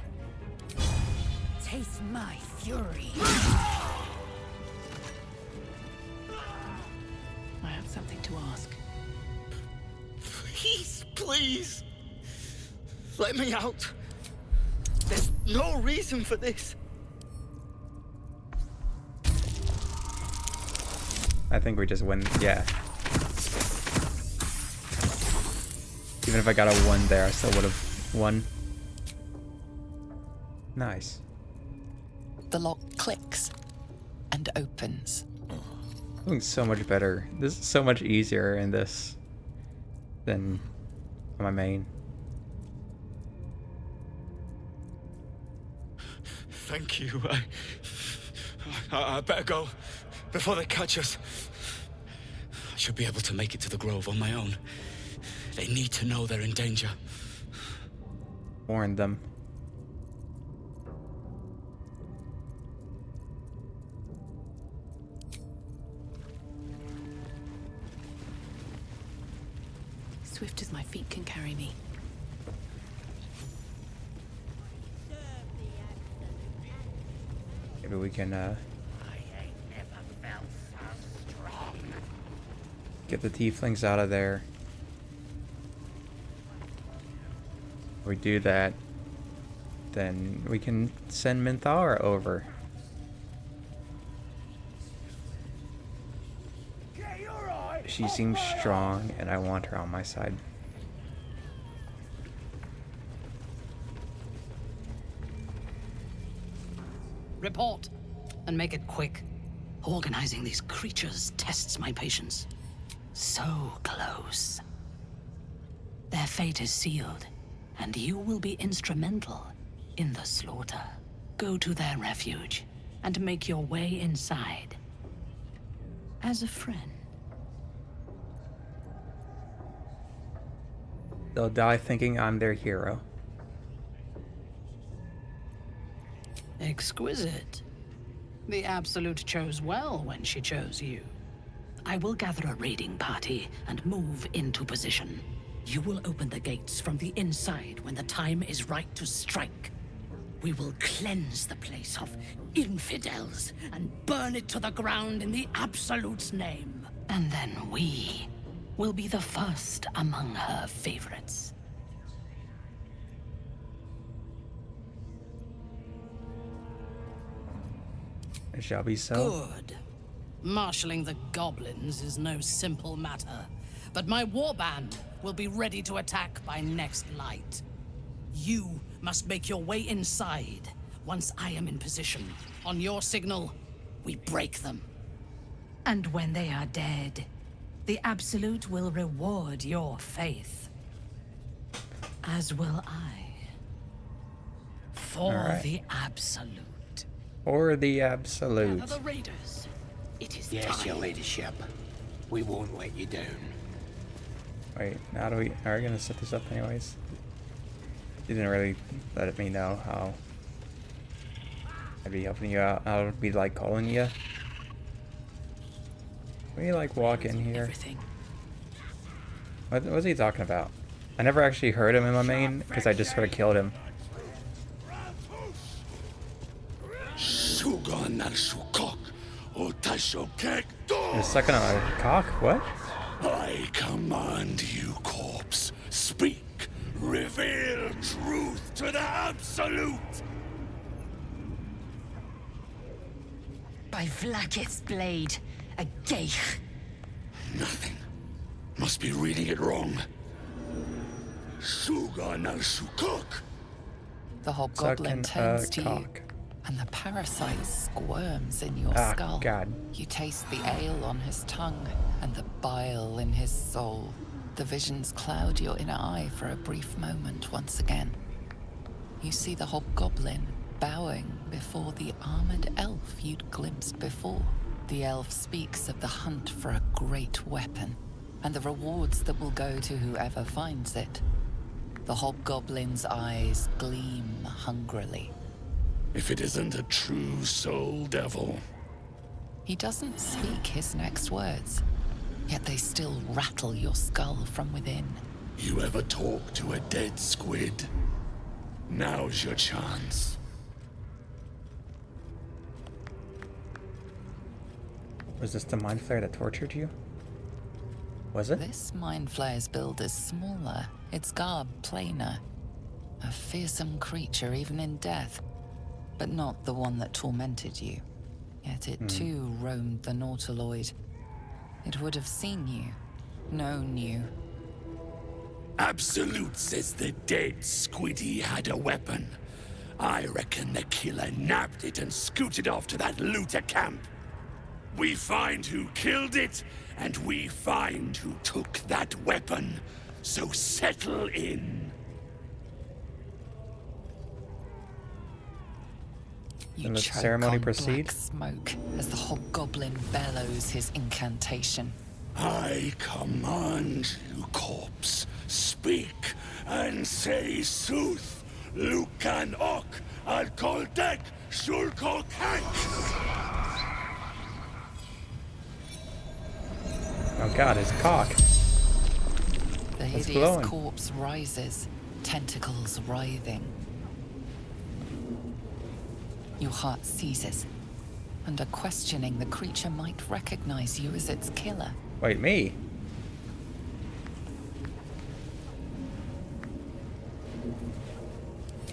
Taste my fury. I have something to ask. Please. Let me out. There's no reason for this. I think we just win. Yeah. Even if I got a 1 there, I still would have won. Nice. The lock clicks and opens. Doing so much better. This is so much easier in this than on my main. Thank you. I better go before they catch us. I should be able to make it to the Grove on my own. They need to know they're in danger. Warn them. Swift as my feet can carry me. Maybe we can Get the tieflings out of there. We do that, then we can send Minthara over. She seems strong, and I want her on my side. Report, and make it quick. Organizing these creatures tests my patience. So close. Their fate is sealed, and you will be instrumental in the slaughter. Go to their refuge, and make your way inside. As a friend. They'll die thinking I'm their hero. Exquisite. The Absolute chose well when she chose you. I will gather a raiding party and move into position. You will open the gates from the inside when the time is right to strike. We will cleanse the place of infidels and burn it to the ground in the Absolute's name. And then we will be the first among her favorites. It shall be so. Good. Marshalling the goblins is no simple matter, but my warband will be ready to attack by next light. You must make your way inside once I am in position. On your signal, we break them. And when they are dead, the Absolute will reward your faith. As will I. For the Absolute. Or the Absolute. Gather the raiders. It is Yes, time. your ladyship. We won't let you down. Wait, how do we... Are we gonna set this up anyways? You didn't really let me know how I'd be helping you out. I would be like calling you. We like walk in here. What was he talking about? I never actually heard him in my main because I just sort of killed him. You're sucking on a cock? What? I command you, corpse. Speak. Reveal truth to the Absolute. By Vlaakith's blade, a geich. Nothing. Must be reading it wrong. Suga na Shukok. The hobgoblin Sucking turns a to you, cock. and the parasite squirms in your Ah, skull. God. You taste the ale on his tongue and the bile in his soul. The visions cloud your inner eye for a brief moment once again. You see the hobgoblin bowing before the armored elf you'd glimpsed before. The elf speaks of the hunt for a great weapon and the rewards that will go to whoever finds it. The hobgoblin's eyes gleam hungrily. If it isn't a true soul devil. He doesn't speak his next words, yet they still rattle your skull from within. You ever talk to a dead squid? Now's your chance. Was this the mind flare that tortured you? Was it? This mind flayer's build is smaller, its garb plainer. A fearsome creature even in death, but not the one that tormented you. Yet it too roamed the Nautiloid. It would have seen you, known you. Absolute says the dead squiddy had a weapon. I reckon the killer nabbed it and scooted off to that looter camp. We find who killed it, and we find who took that weapon. So settle in. You And the choke ceremony on proceed? black smoke as the hobgoblin bellows his incantation. I command you, corpse. Speak and say sooth. Lucan ok, al koldek, shulkok hank. Oh god, his cock. The It's hideous glowing. corpse rises, tentacles writhing. Your heart seizes. Under questioning, the creature might recognize you as its killer. Wait, me?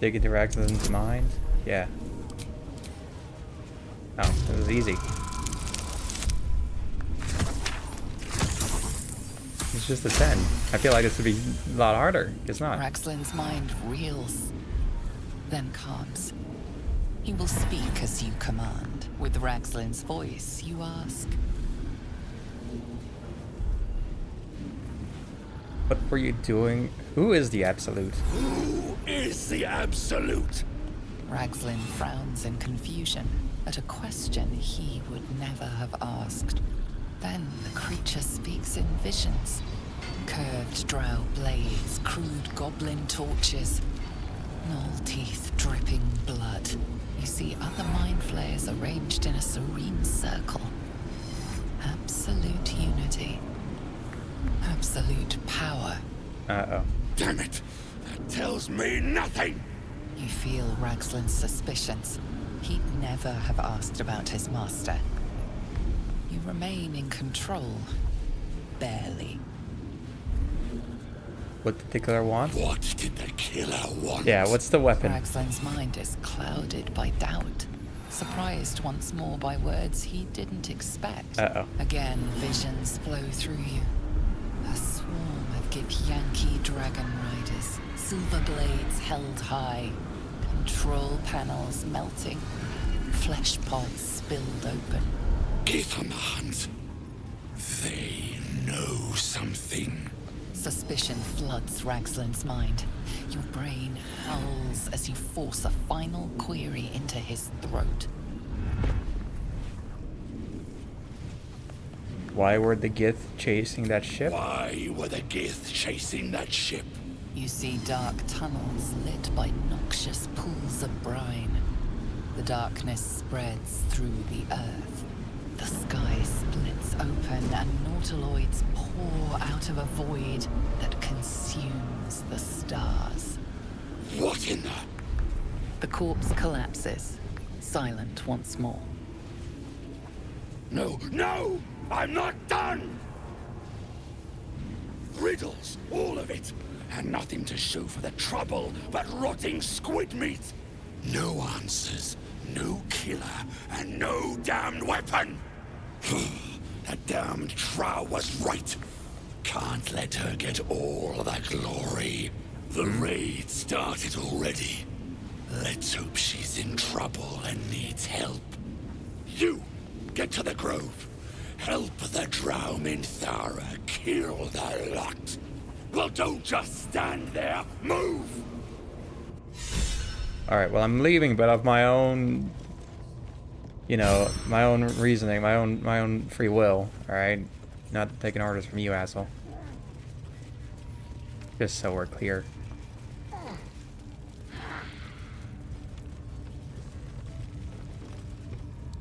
Dig into Ragzlin's mind? Yeah. Oh, that was easy. It's just a 10. I feel like this would be a lot harder. It's not. Ragzlin's mind reels, then calms. He will speak as you command. With Ragzlin's voice, you ask. What were you doing? Who is the Absolute? Who is the Absolute? Ragzlin frowns in confusion at a question he would never have asked. Then the creature speaks in visions. Curved drow blades, crude goblin torches, gnoll teeth dripping blood. You see other mind flayers arranged in a serene circle. Absolute unity. Absolute power. Uh-oh. Damn it! That tells me nothing! You feel Ragzlin's suspicions. He'd never have asked about his master. You remain in control. Barely. What did the killer want? What did the killer want? Yeah, what's the weapon? Ragzlin's mind is clouded by doubt. Surprised once more by words he didn't expect. Uh-oh. Again, visions flow through you. A swarm of Githyanki dragon riders. Silver blades held high. Control panels melting. Flesh pods spilled open. Githemans. They know something. Suspicion floods Ragzlin's mind. Your brain howls as you force a final query into his throat. Why were the Gith chasing that ship? Why were the Gith chasing that ship? You see dark tunnels lit by noxious pools of brine. The darkness spreads through the earth. The sky splits open and nautiloids pour out of a void that consumes the stars. What in the... The corpse collapses, silent once more. No, no! I'm not done! Riddles, all of it, and nothing to show for the trouble but rotting squid meat. No answers, no killer, and no damned weapon! That damned Drow was right. Can't let her get all that glory. The raid started already. Let's hope she's in trouble and needs help. You, get to the grove. Help the Drow Minthara kill the lot. Well, don't just stand there. Move! Alright, well, I'm leaving, but of my own... You know, my own reasoning, my own free will, alright? Not taking orders from you, asshole. Just so we're clear.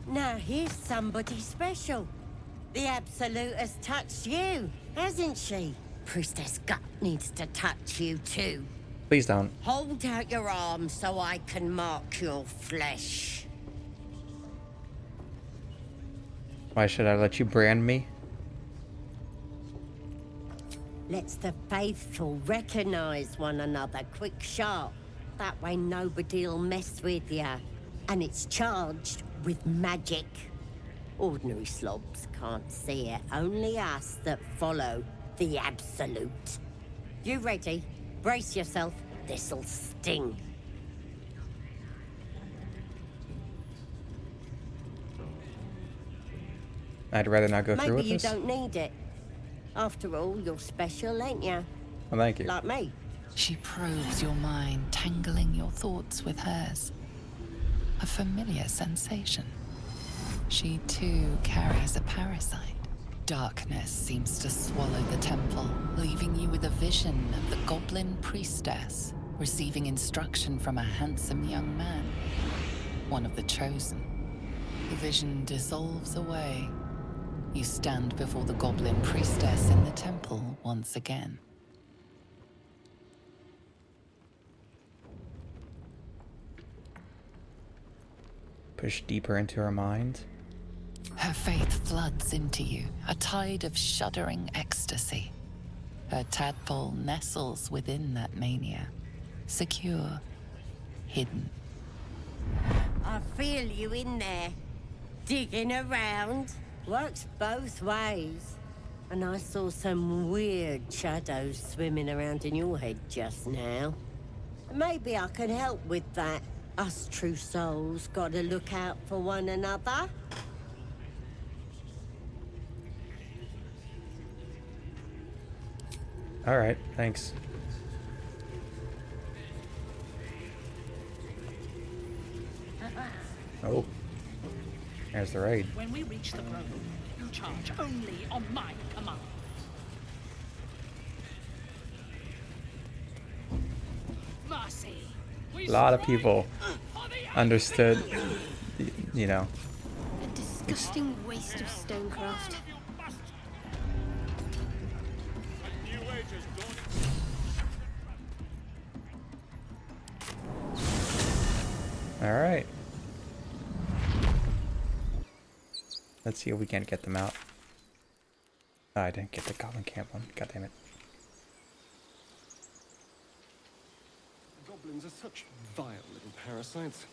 Now here's somebody special. The Absolute has touched you, hasn't she? Priestess Gut needs to touch you too. Please don't. Hold out your arms so I can mark your flesh. Why should I let you brand me? Let's the faithful recognize one another quick sharp. That way nobody'll mess with ya. And it's charged with magic. Ordinary slobs can't see it, only us that follow the Absolute. You ready? Brace yourself, this'll sting. I'd rather not go through with Maybe you this. don't need it. After all, you're special, ain't ya? Well, thank you. Like me. She probes your mind, tangling your thoughts with hers. A familiar sensation. She too carries a parasite. Darkness seems to swallow the temple, leaving you with a vision of the goblin priestess, receiving instruction from a handsome young man, one of the chosen. The vision dissolves away. You stand before the goblin priestess in the temple once again. Push deeper into her mind. Her faith floods into you, a tide of shuddering ecstasy. Her tadpole nestles within that mania, secure, hidden. I feel you in there. Digging around. Works both ways. And I saw some weird shadows swimming around in your head just now. Maybe I can help with that. Us true souls gotta look out for one another. Alright, thanks. Oh. There's the raid. When we reach the grove, you charge only on my command. Mercy. A lot of people understood, you know. A disgusting waste of stonecraft. Alright. Let's see if we can't get them out. Oh, I didn't get the Goblin Camp one. God damn it. Goblins are such vile little parasites.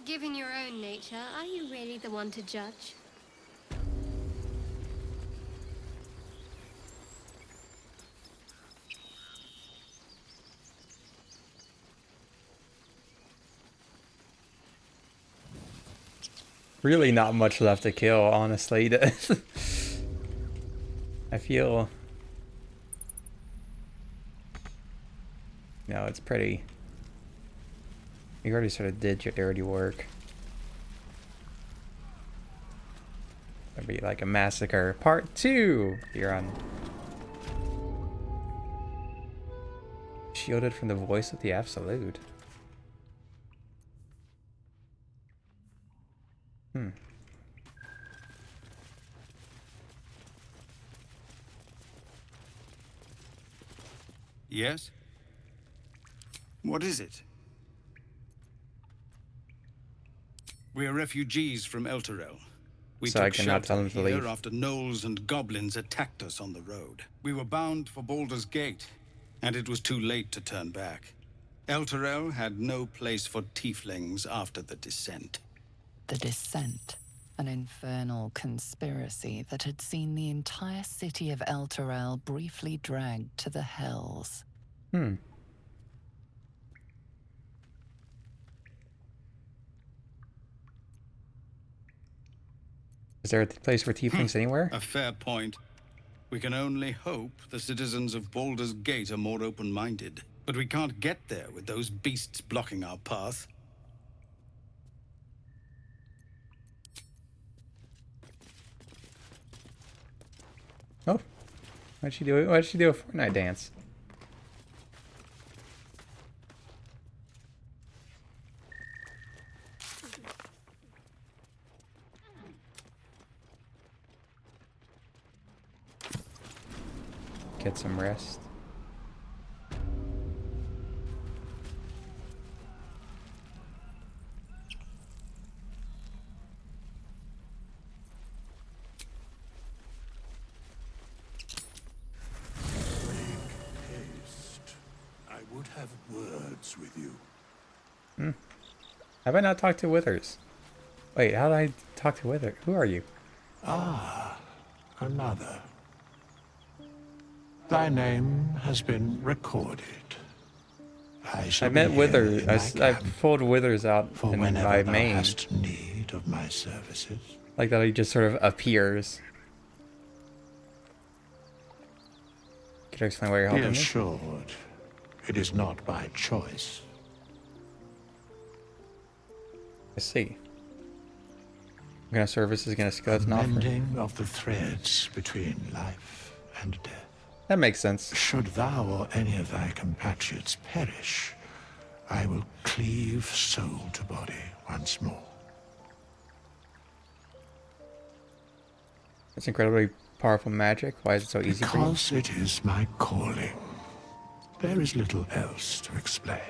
Given your own nature, are you really the one to judge? Really not much left to kill, honestly. I feel... No, it's pretty... You already sort of did your dirty work. It'd be like a massacre part 2. You're on. Shielded from the voice of the Absolute. Yes? What is it? We are refugees from Elturel. We So I took cannot tell shelter them to here leave. after gnolls and goblins attacked us on the road. We were bound for Baldur's Gate, and it was too late to turn back. Elturel had no place for tieflings after the Descent. The Descent, an infernal conspiracy that had seen the entire city of Elturel briefly dragged to the Hells. Is there a place for tieflings anywhere? A fair point. We can only hope the citizens of Baldur's Gate are more open-minded. But we can't get there with those beasts blocking our path. Oh, why'd she do it? Why'd she do a Fortnite dance? Get some rest. I would have words with you. Have I not talked to Withers? Wait, how did I talk to Withers? Who are you? Ah, another. Thy name has been recorded. I met Withers. I pulled Withers out for in whenever my thou main. hast need of my services. Like that, he just sort of appears. Could you explain why you're Be helping me? assured, it is not by choice. I see. What kind of service is going to skeleton offer? Mending of the threads between life and death. That makes sense. Should thou or any of thy compatriots perish, I will cleave soul to body once more. It's incredibly powerful magic. Why is it so easy for you? Because it is my calling. There is little else to explain.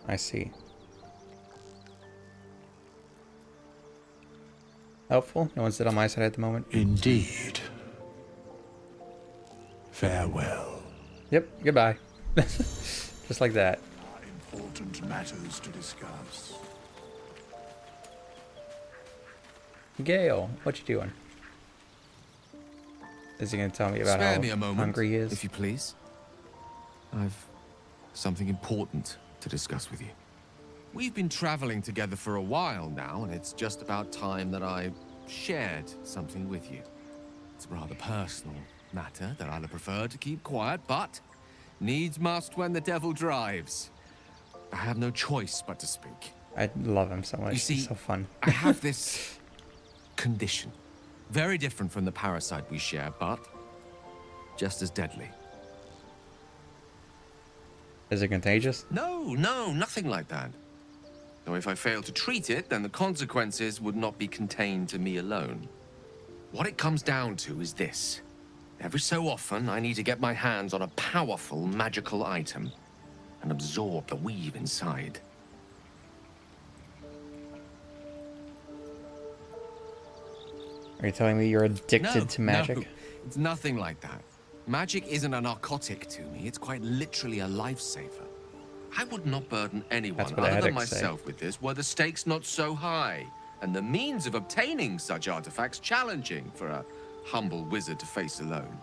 I see. Helpful? No one's dead on my side at the moment. Indeed. Farewell. Yep, goodbye. Just like that. important matters to discuss. Gale, what you doing? Is he gonna tell me about Spare how me a moment, hungry he is? if you please. I've something important to discuss with you. We've been traveling together for a while now, and it's just about time that I shared something with you. It's a rather personal matter that I'd have preferred to keep quiet, but needs must when the devil drives. I have no choice but to speak. I love him so much. You see, He's so fun. I have this condition. Very different from the parasite we share, but just as deadly. Is it contagious? No, nothing like that. Though if I fail to treat it, then the consequences would not be contained to me alone. What it comes down to is this. Every so often, I need to get my hands on a powerful magical item and absorb the weave inside. Are you telling me you're addicted No, to magic? No, it's nothing like that. Magic isn't a narcotic to me. It's quite literally a lifesaver. I would not burden anyone That's what other than addicts say. myself with this were the stakes not so high, and the means of obtaining such artifacts challenging for a humble wizard to face alone.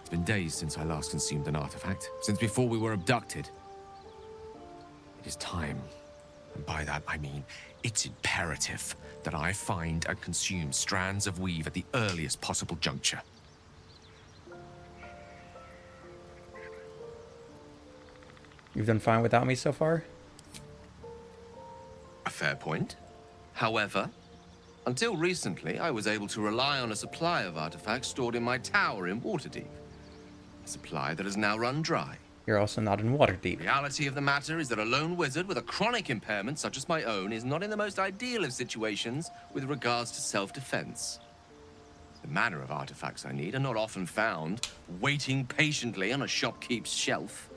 It's been days since I last consumed an artifact, since before we were abducted. It is time, and by that I mean it's imperative that I find and consume strands of weave at the earliest possible juncture. You've done fine without me so far? A fair point. However, until recently, I was able to rely on a supply of artifacts stored in my tower in Waterdeep. A supply that has now run dry. You're also not in Waterdeep. The reality of the matter is that a lone wizard with a chronic impairment such as my own is not in the most ideal of situations with regards to self-defense. The manner of artifacts I need are not often found waiting patiently on a shopkeep's shelf.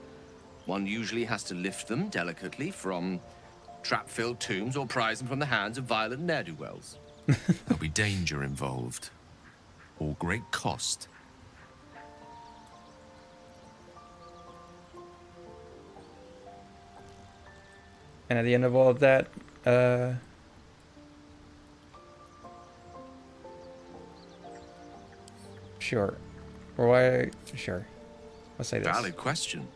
One usually has to lift them delicately from trap-filled tombs or prise them from the hands of violent ne'er-do-wells. There'll be danger involved, or great cost. And at the end of all of that, sure. Or why? Sure. Let's say this. Valid question.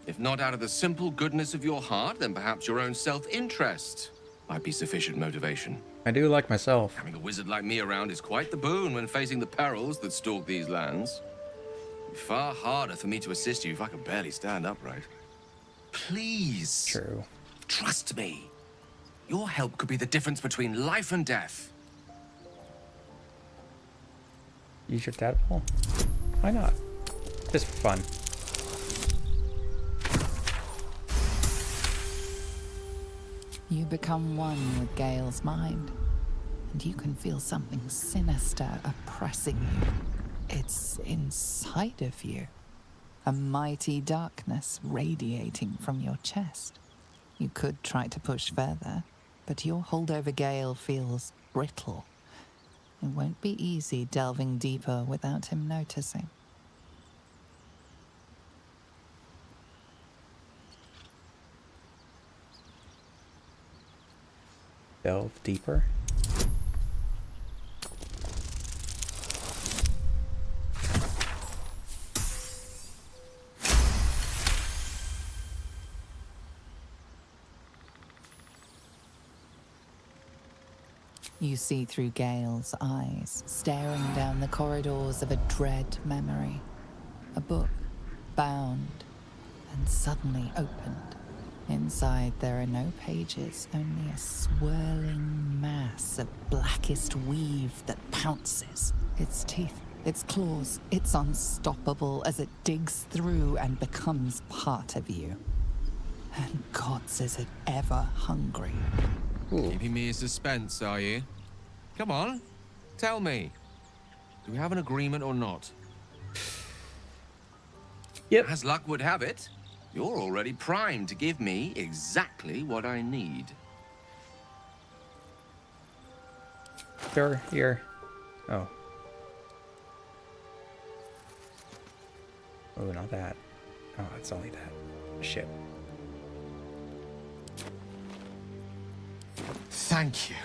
If not out of the simple goodness of your heart, then perhaps your own self-interest might be sufficient motivation. I do like myself. Having a wizard like me around is quite the boon when facing the perils that stalk these lands. It'd be far harder for me to assist you if I could barely stand upright. Please. True. Trust me. Your help could be the difference between life and death. Use your tadpole? Why not? Just for fun. You become one with Gale's mind, and you can feel something sinister oppressing you. It's inside of you, a mighty darkness radiating from your chest. You could try to push further, but your hold over Gale feels brittle. It won't be easy delving deeper without him noticing. Delve deeper. You see through Gale's eyes, staring down the corridors of a dread memory. A book, bound, and suddenly opened. Inside there are no pages, only a swirling mass of blackest weave that pounces. Its teeth, its claws, it's unstoppable as it digs through and becomes part of you. And gods, is it ever hungry. Keeping me in suspense, are you? Come on, tell me. Do we have an agreement or not? Yep. As luck would have it, you're already primed to give me exactly what I need. Sure, here. Oh. Oh, not that. Oh, it's only that. Shit. Thank you.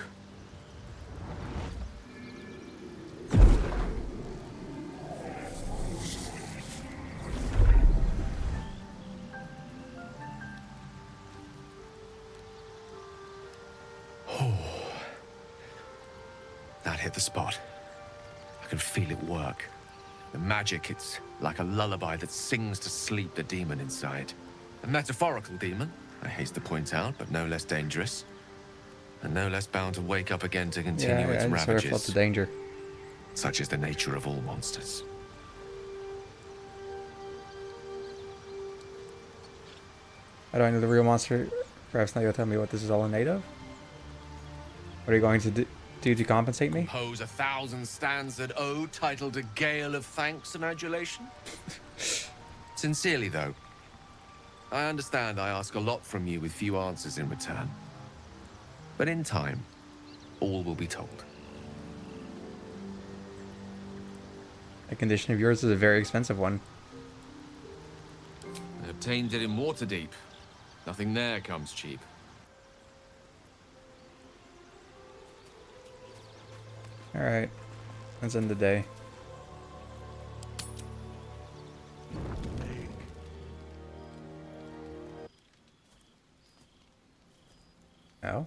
That hit the spot. I can feel it work. The magic, it's like a lullaby that sings to sleep the demon inside. A metaphorical demon, I haste to point out, but no less dangerous. And no less bound to wake up again to continue its I sort of ravages. felt the danger. Such is the nature of all monsters. How do I know the real monster? Perhaps now you'll tell me what this is all in aid of? What are you going to do to compensate me? Compose 1,000 stanzas ode titled A Gale of Thanks and Adulation? Sincerely, though, I understand I ask a lot from you with few answers in return. But in time, all will be told. A condition of yours is a very expensive one. I obtained it in Waterdeep. Nothing there comes cheap. Alright. Let's end the day. No?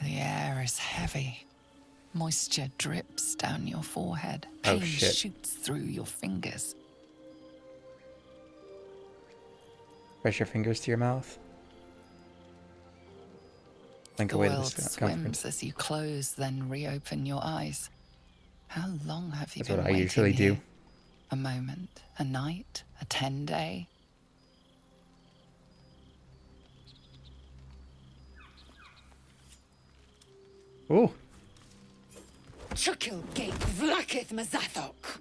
The air is heavy. Moisture drips down your forehead. Oh, Pain shit. shoots through your fingers. Press your fingers to your mouth. Blink The away world the discomfort. swims as you close, then reopen your eyes. How long have you That's been what I waiting usually do. here? A moment, a night, a 10-day? Ooh. Chukil Gate Vlakith Mazathok.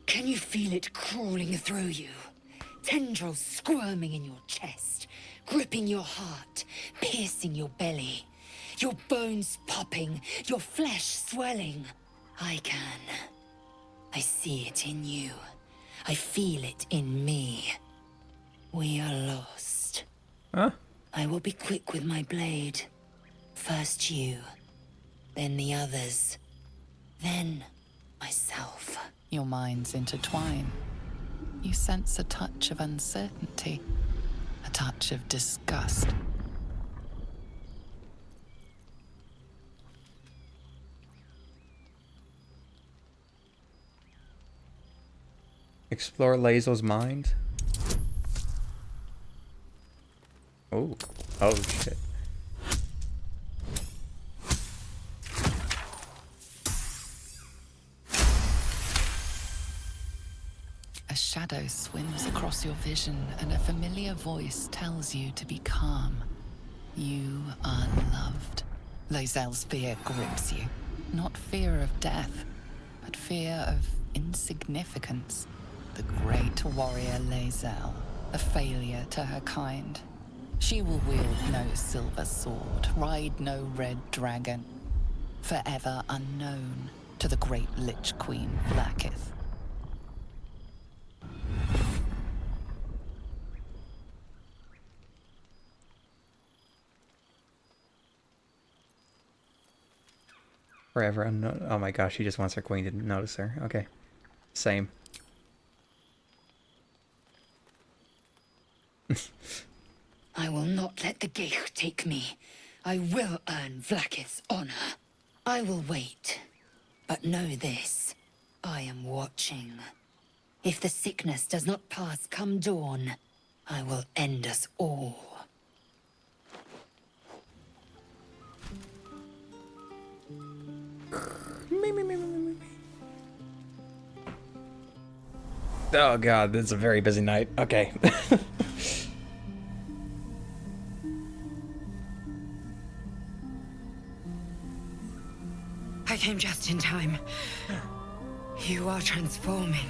Can you feel it crawling through you? Tendrils squirming in your chest, gripping your heart, piercing your belly. Your bones popping, your flesh swelling. I can. I see it in you. I feel it in me. We are lost. Huh? I will be quick with my blade. First you, then the others, then myself. Your minds intertwine. You sense a touch of uncertainty, a touch of disgust. Explore Lazel's mind. Oh. Oh, shit. A shadow swims across your vision, and a familiar voice tells you to be calm. You are loved. Lae'zel's fear grips you. Not fear of death, but fear of insignificance. The great warrior Lae'zel, a failure to her kind. She will wield no silver sword, ride no red dragon. Forever unknown to the great Lich Queen Vlakith. Forever unknown. Oh my gosh, she just wants her queen to notice her. Okay. Same. I will not let the Geich take me. I will earn Vlakith's honor. I will wait. But know this. I am watching. If the sickness does not pass come dawn, I will end us all. Oh god, this is a very busy night. Okay. I came just in time. You are transforming.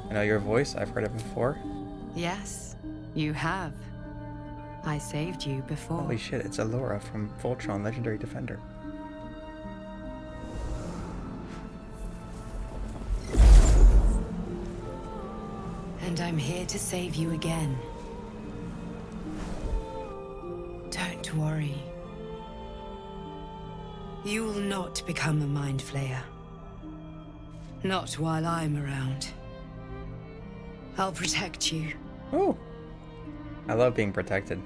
I know your voice. I've heard it before. Yes, you have. I saved you before. Holy shit, it's Allura from Voltron, Legendary Defender. And I'm here to save you again. Don't worry. You will not become a Mind Flayer. Not while I'm around. I'll protect you. Oh. I love being protected.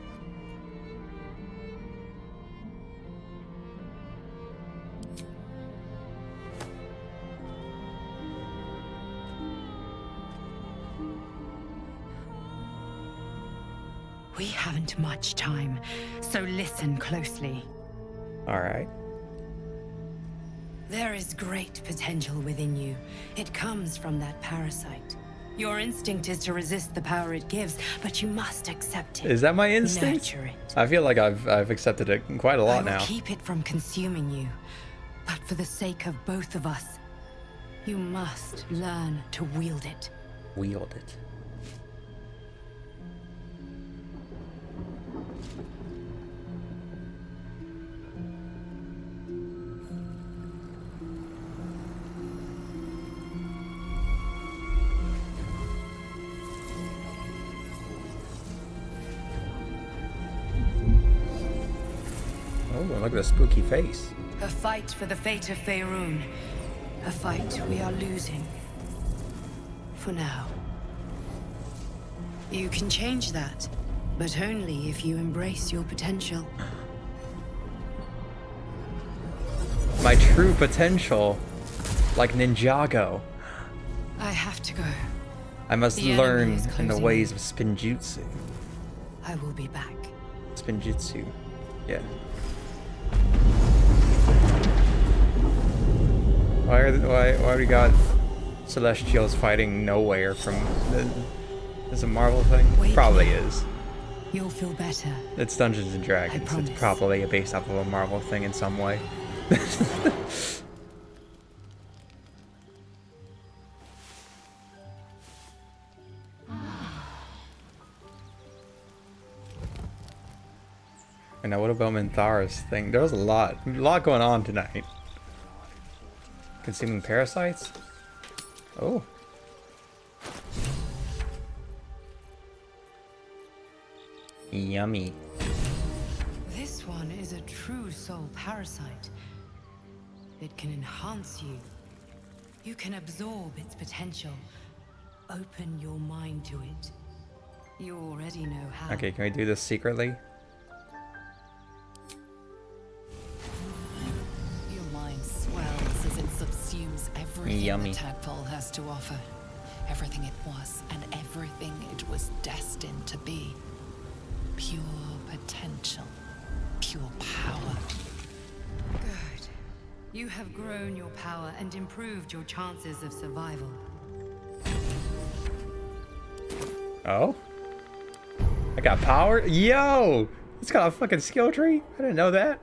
We haven't much time, so listen closely. All right. There is great potential within you. It comes from that parasite. Your instinct is to resist the power it gives, but you must accept it. Is that my instinct? Nurture it. I feel like I've accepted it quite a lot I will now. keep it from consuming you, but for the sake of both of us, you must learn to wield it. Wield it. Oh, look at the spooky face. A fight for the fate of Faerun. A fight we are losing. For now. You can change that, but only if you embrace your potential. My true potential, like Ninjago. I have to go. I must The enemy learn is in the closing ways in. of Spinjutsu. I will be back. Spinjutsu, yeah. Why we got Celestials fighting nowhere from the... Is it a Marvel thing? Wait. Probably is. You'll feel better. It's Dungeons and Dragons. It's promise. probably based off of a Marvel thing in some way. And now what about Minthara's thing? There was a lot going on tonight. Consuming parasites? Oh. Yummy. This one is a true soul parasite. It can enhance you. You can absorb its potential. Open your mind to it. You already know how. Okay, can we do this secretly? Your mind swells as it subsumes everything Yummy. the tadpole has to offer. Everything it was and everything it was destined to be. Pure potential. Pure power. Good. You have grown your power and improved your chances of survival. Oh? I got power? Yo! It's got a fucking skill tree? I didn't know that.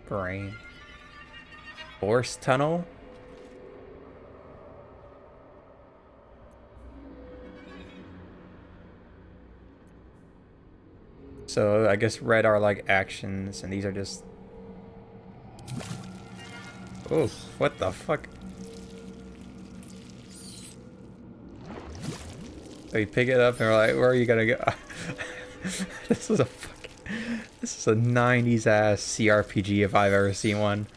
Brain. Force tunnel? So I guess red are like actions and these are just... Oh, what the fuck? So you pick it up and we're like, where are you gonna go? This is a 90s ass CRPG if I've ever seen one.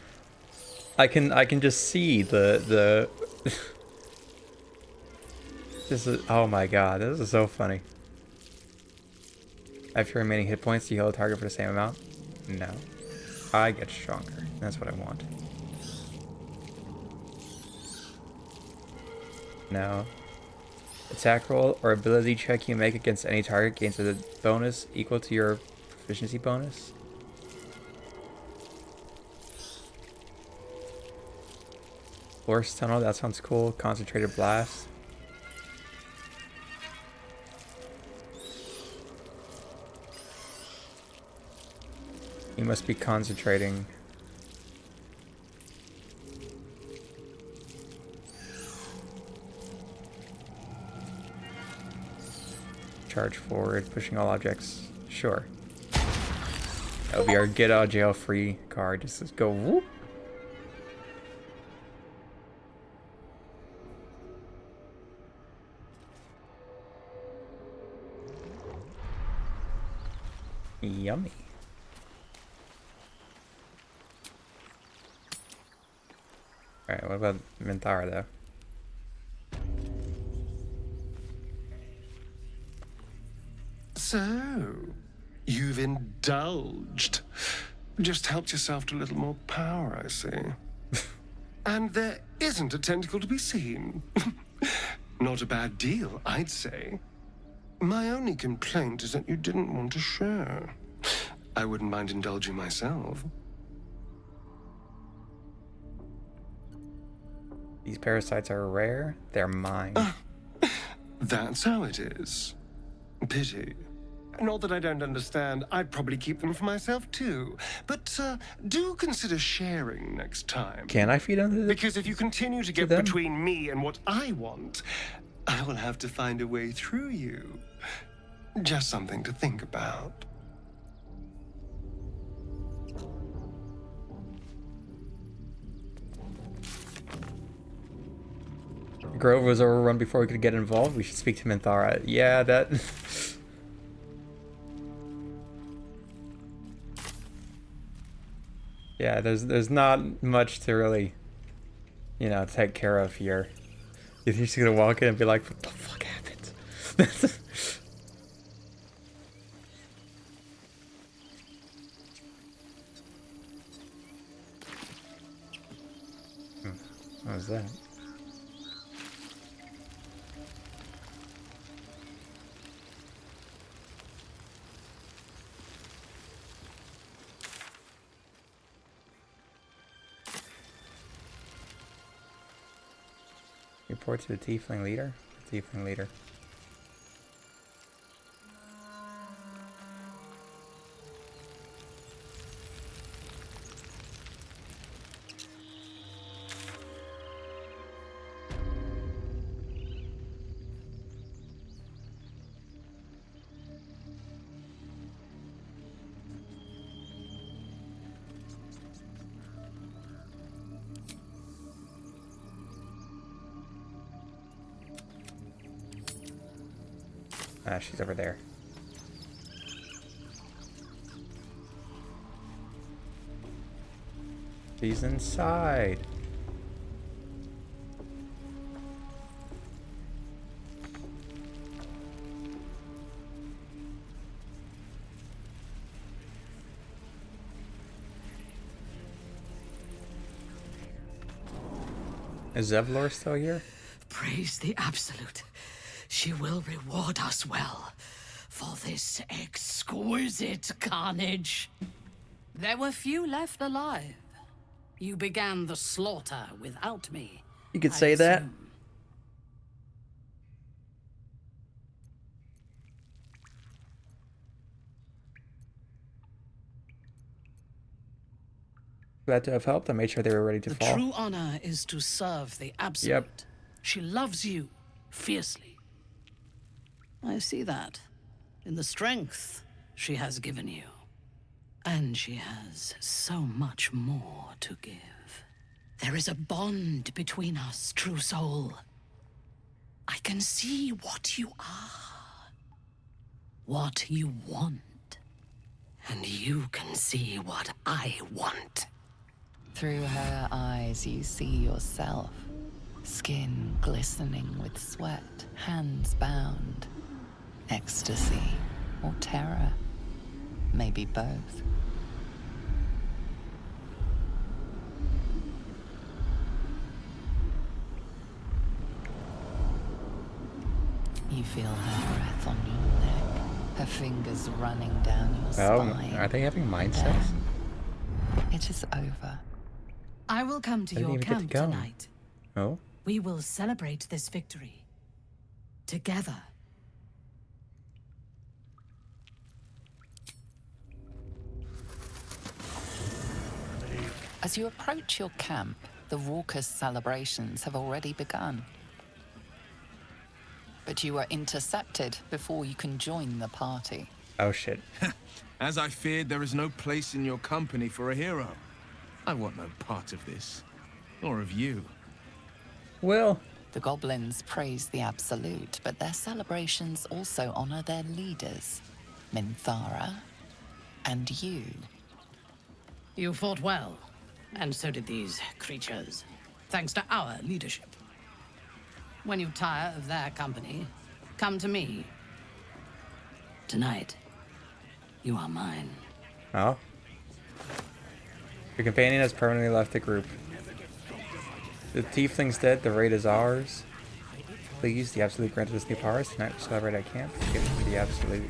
I can just see the this is, oh my god, this is so funny. After remaining hit points, you heal a target for the same amount? No. I get stronger. That's what I want. No. Attack roll or ability check you make against any target gains a bonus equal to your proficiency bonus. Force tunnel, that sounds cool. Concentrated blast. You must be concentrating. Charge forward, pushing all objects. Sure. That'll be our get out of jail free card. Just go whoop. Yummy. Alright, what about Minthara, though? So, you've indulged. Just helped yourself to a little more power, I see. And there isn't a tentacle to be seen. Not a bad deal, I'd say. My only complaint is that you didn't want to share. I wouldn't mind indulging myself. These parasites are rare. They're mine. That's how it is. Pity. Not that I don't understand. I'd probably keep them for myself too. But do consider sharing next time. Can I feed them? Because if you continue to get between me and what I want, I will have to find a way through you. Just something to think about. Grove was overrun before we could get involved. We should speak to Minthara. Yeah, that... yeah, there's not much to really, you know, take care of here. You're just gonna walk in and be like, what the fuck happened? What was that? Report to the Tiefling leader? Tiefling leader. Ah, she's over there. She's inside. Is Zevlor still here? Praise the Absolute. She will reward us well for this exquisite carnage. There were few left alive. You began the slaughter without me. You could say that. Glad to have helped. I made sure they were ready to fall. The true honor is to serve the Absolute. Yep. She loves you fiercely. I see that in the strength she has given you. And she has so much more to give. There is a bond between us, true soul. I can see what you are, what you want, and you can see what I want. Through her eyes, you see yourself. Skin glistening with sweat, hands bound. Ecstasy or terror. Maybe both. You feel her breath on your neck, her fingers running down your spine. Are they having mind sex? It is over. I will come to your camp tonight. Oh? We will celebrate this victory. Together. As you approach your camp, the raucous celebrations have already begun. But you are intercepted before you can join the party. Oh shit. As I feared, there is no place in your company for a hero. I want no part of this, or of you. Well, the goblins praise the Absolute, but their celebrations also honor their leaders, Minthara And you? You fought well, and so did these creatures, thanks to our leadership. When you tire of their company, come to me. Tonight, you are mine. Oh. Your companion has permanently left the group. The tiefling's dead, the raid is ours. Please, the Absolute granted us new powers. Tonight we celebrate at camp. Give it to the Absolute.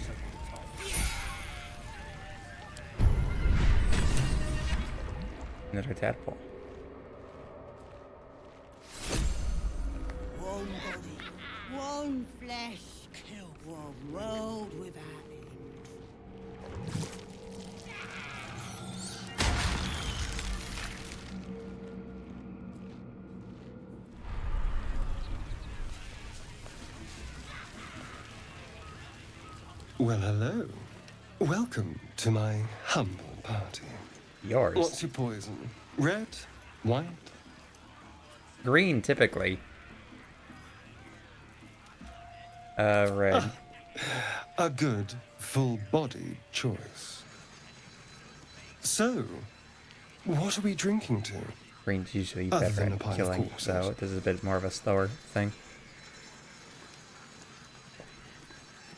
Another tadpole. One body, one flesh, kill one world without end. Well, hello. Welcome to my humble party. Yours. What's your poison? Red? White? Green, typically. Red. A good, full-bodied choice. So, what are we drinking to? Green's usually Other better than a at pile of killing, corpses. so this is a bit more of a slower thing.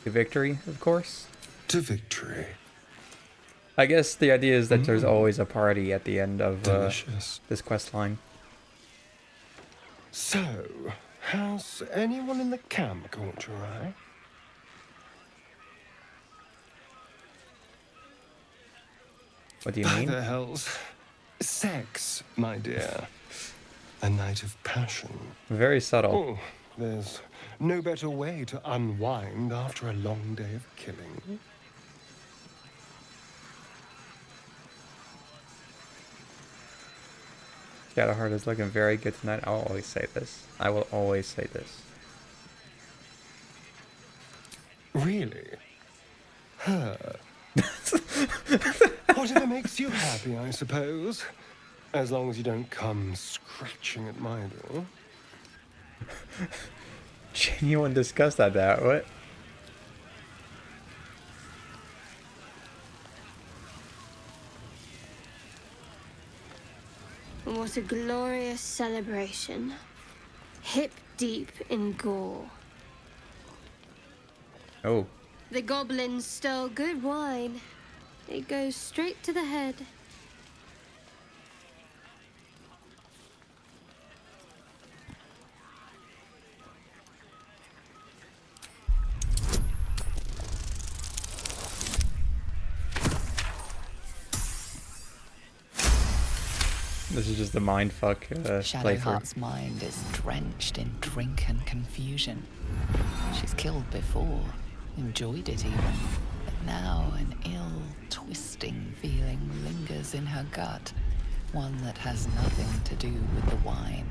To victory, of course. To victory. I guess the idea is that there's always a party at the end of Delicious. this quest line. So, has anyone in the camp caught your eye? What do you By mean? the hells. Sex, my dear. A night of passion. Very subtle. Oh, there's no better way to unwind after a long day of killing. Shadowheart is looking very good tonight. I'll always say this. I will always say this. Really? Her. Whatever makes you happy, I suppose. As long as you don't come scratching at my door. Genuine disgust at that. What? What a glorious celebration. Hip deep in gore. Oh. The goblins stole good wine. It goes straight to the head. This is just a mindfuck playthrough. Shadowheart's mind is drenched in drink and confusion. She's killed before, enjoyed it even, but now an ill, twisting feeling lingers in her gut, one that has nothing to do with the wine.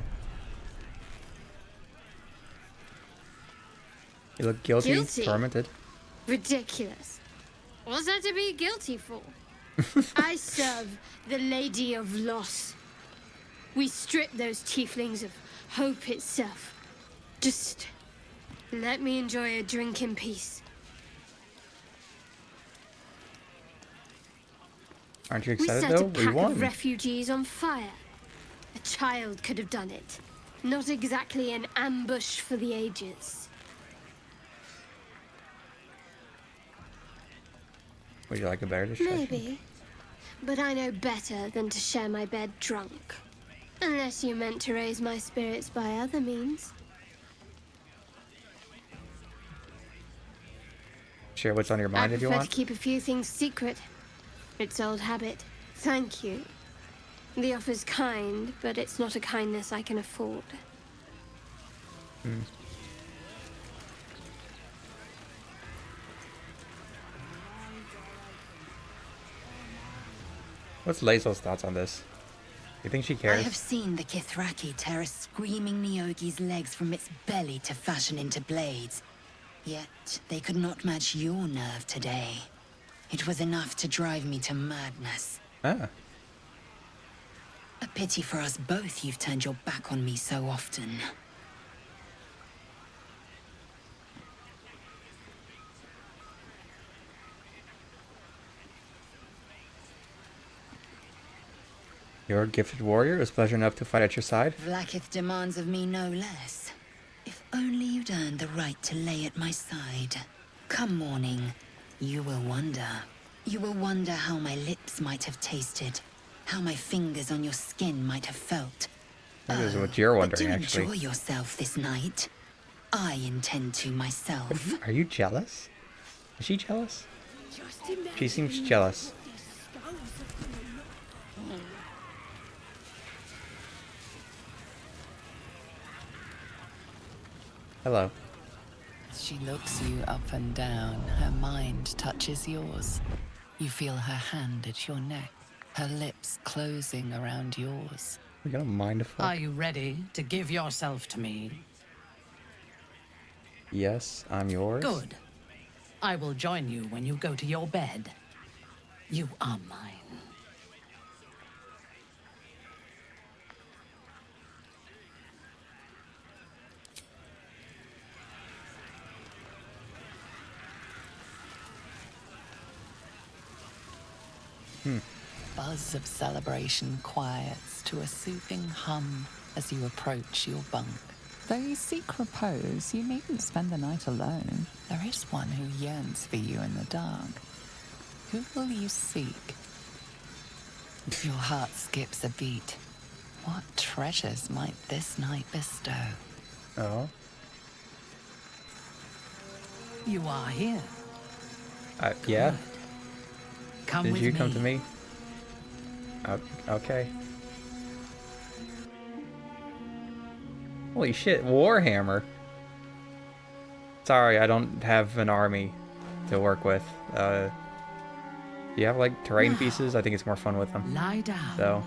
You look guilty, Guilty? tormented. Ridiculous. What's that to be guilty for? I serve the Lady of Loss. We strip those tieflings of hope itself. Just let me enjoy a drink in peace. Aren't you We excited set though? a We pack won. of refugees on fire. A child could have done it. Not exactly an ambush for the ages. Would you like a better distraction? Maybe. But I know better than to share my bed drunk. Unless you meant to raise my spirits by other means. Share what's on your mind I if you prefer want. to keep a few things secret. It's old habit. Thank you. The offer's kind, but it's not a kindness I can afford. Hmm. What's Lazel's thoughts on this? You think she I cares? have seen the Kithraki tear a screaming Neogi's legs from its belly to fashion into blades. Yet they could not match your nerve today. It was enough to drive me to madness. Ah. A pity for us both you've turned your back on me so often. You're a gifted warrior. It was pleasure enough to fight at your side. Vlaakith demands of me no less. If only you'd earned the right to lay at my side. Come morning, you will wonder. You will wonder how my lips might have tasted, how my fingers on your skin might have felt. That is what you're wondering, do actually. enjoy yourself this night. I intend to myself. Are you jealous? Is she jealous? She seems jealous. Hello. She looks you up and down. Her mind touches yours. You feel her hand at your neck, her lips closing around yours. We got a mind of Are you ready to give yourself to me? Yes, I'm yours. Good. I will join you when you go to your bed. You are mine. Buzz of celebration quiets to a soothing hum as you approach your bunk. Though you seek repose, you needn't spend the night alone. There is one who yearns for you in the dark. Who will you seek? Your heart skips a beat. What treasures might this night bestow? Oh. You are here. Yeah. Come Did with you come me. to me? Okay. Holy shit, Warhammer. Sorry, I don't have an army to work with. Do you have like terrain pieces? I think it's more fun with them. Lie down. So.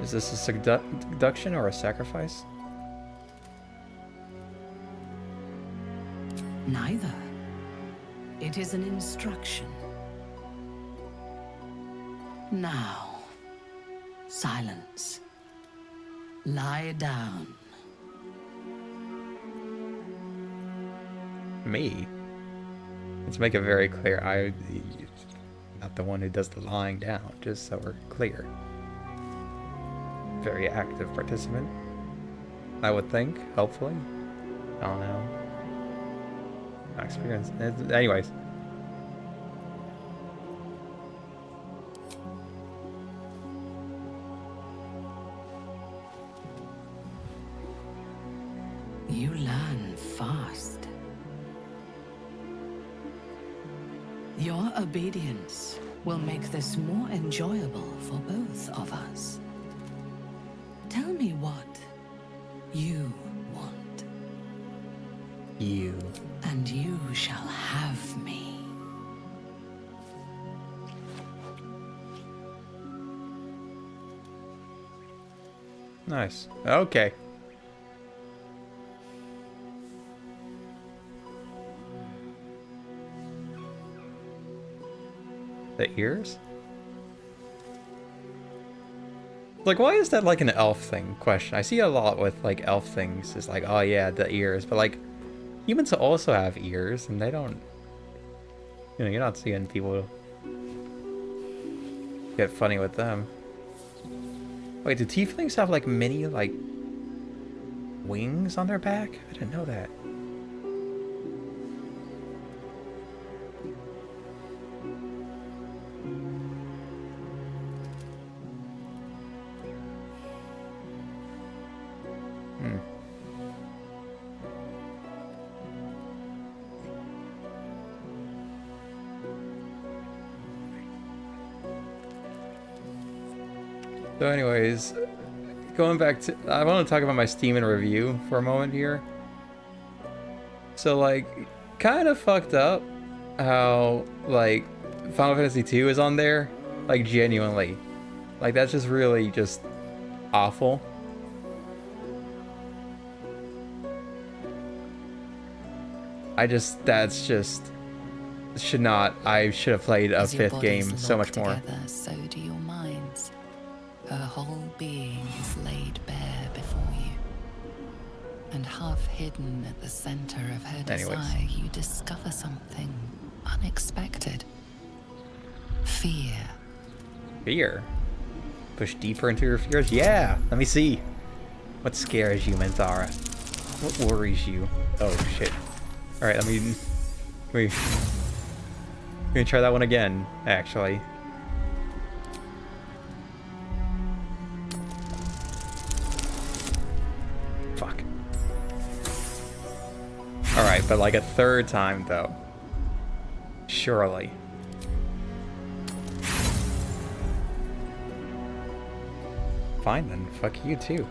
Is this a seduction or a sacrifice? Neither. It is an instruction. Now, silence. Lie down. Me? Let's make it very clear. I'm not the one who does the lying down, just so we're clear. Very active participant, I would think, hopefully. I don't know. My experience. Anyways. You learn fast. Your obedience will make this more enjoyable for both of us. Tell me what you want. You. And you shall have me. Nice. Okay. The ears? Like, why is that like an elf thing question? I see a lot with like elf things. It's like, oh yeah, the ears. But like, humans also have ears, and they don't... You know, you're not seeing people get funny with them. Wait, do tieflings have like mini, like, wings on their back? I didn't know that. So anyways, going back to... I want to talk about my Steam and review for a moment here. So, like, kind of fucked up how, like, Final Fantasy II is on there. Like, genuinely. Like, that's just really just awful. That's just... Should not... I should have played a fifth game so much more. Together, so do your minds. Her whole being is laid bare before you. And half hidden at the center of her desire, you discover something unexpected. Fear. Fear? Push deeper into your fears? Yeah! Let me see. What scares you, Minthara? What worries you? Oh, shit. Alright, let me... Wait. Let me try that one again, actually. Fuck. Alright, but like a third time, though. Surely. Fine then, fuck you too.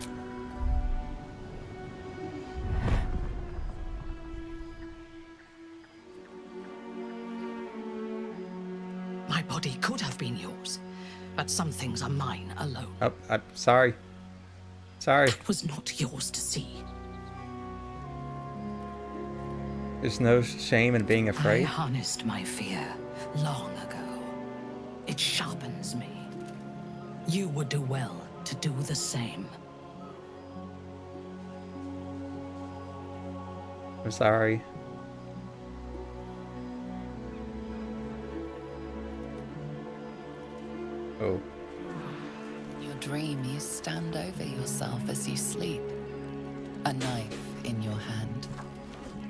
My body could have been yours, but some things are mine alone. Oh, I'm sorry. Sorry. It was not yours to see. There's no shame in being I afraid. harnessed my fear long ago. It sharpens me. You would do well to do the same. I'm sorry. Oh. In your dream, you stand over yourself as you sleep. A knife in your hand.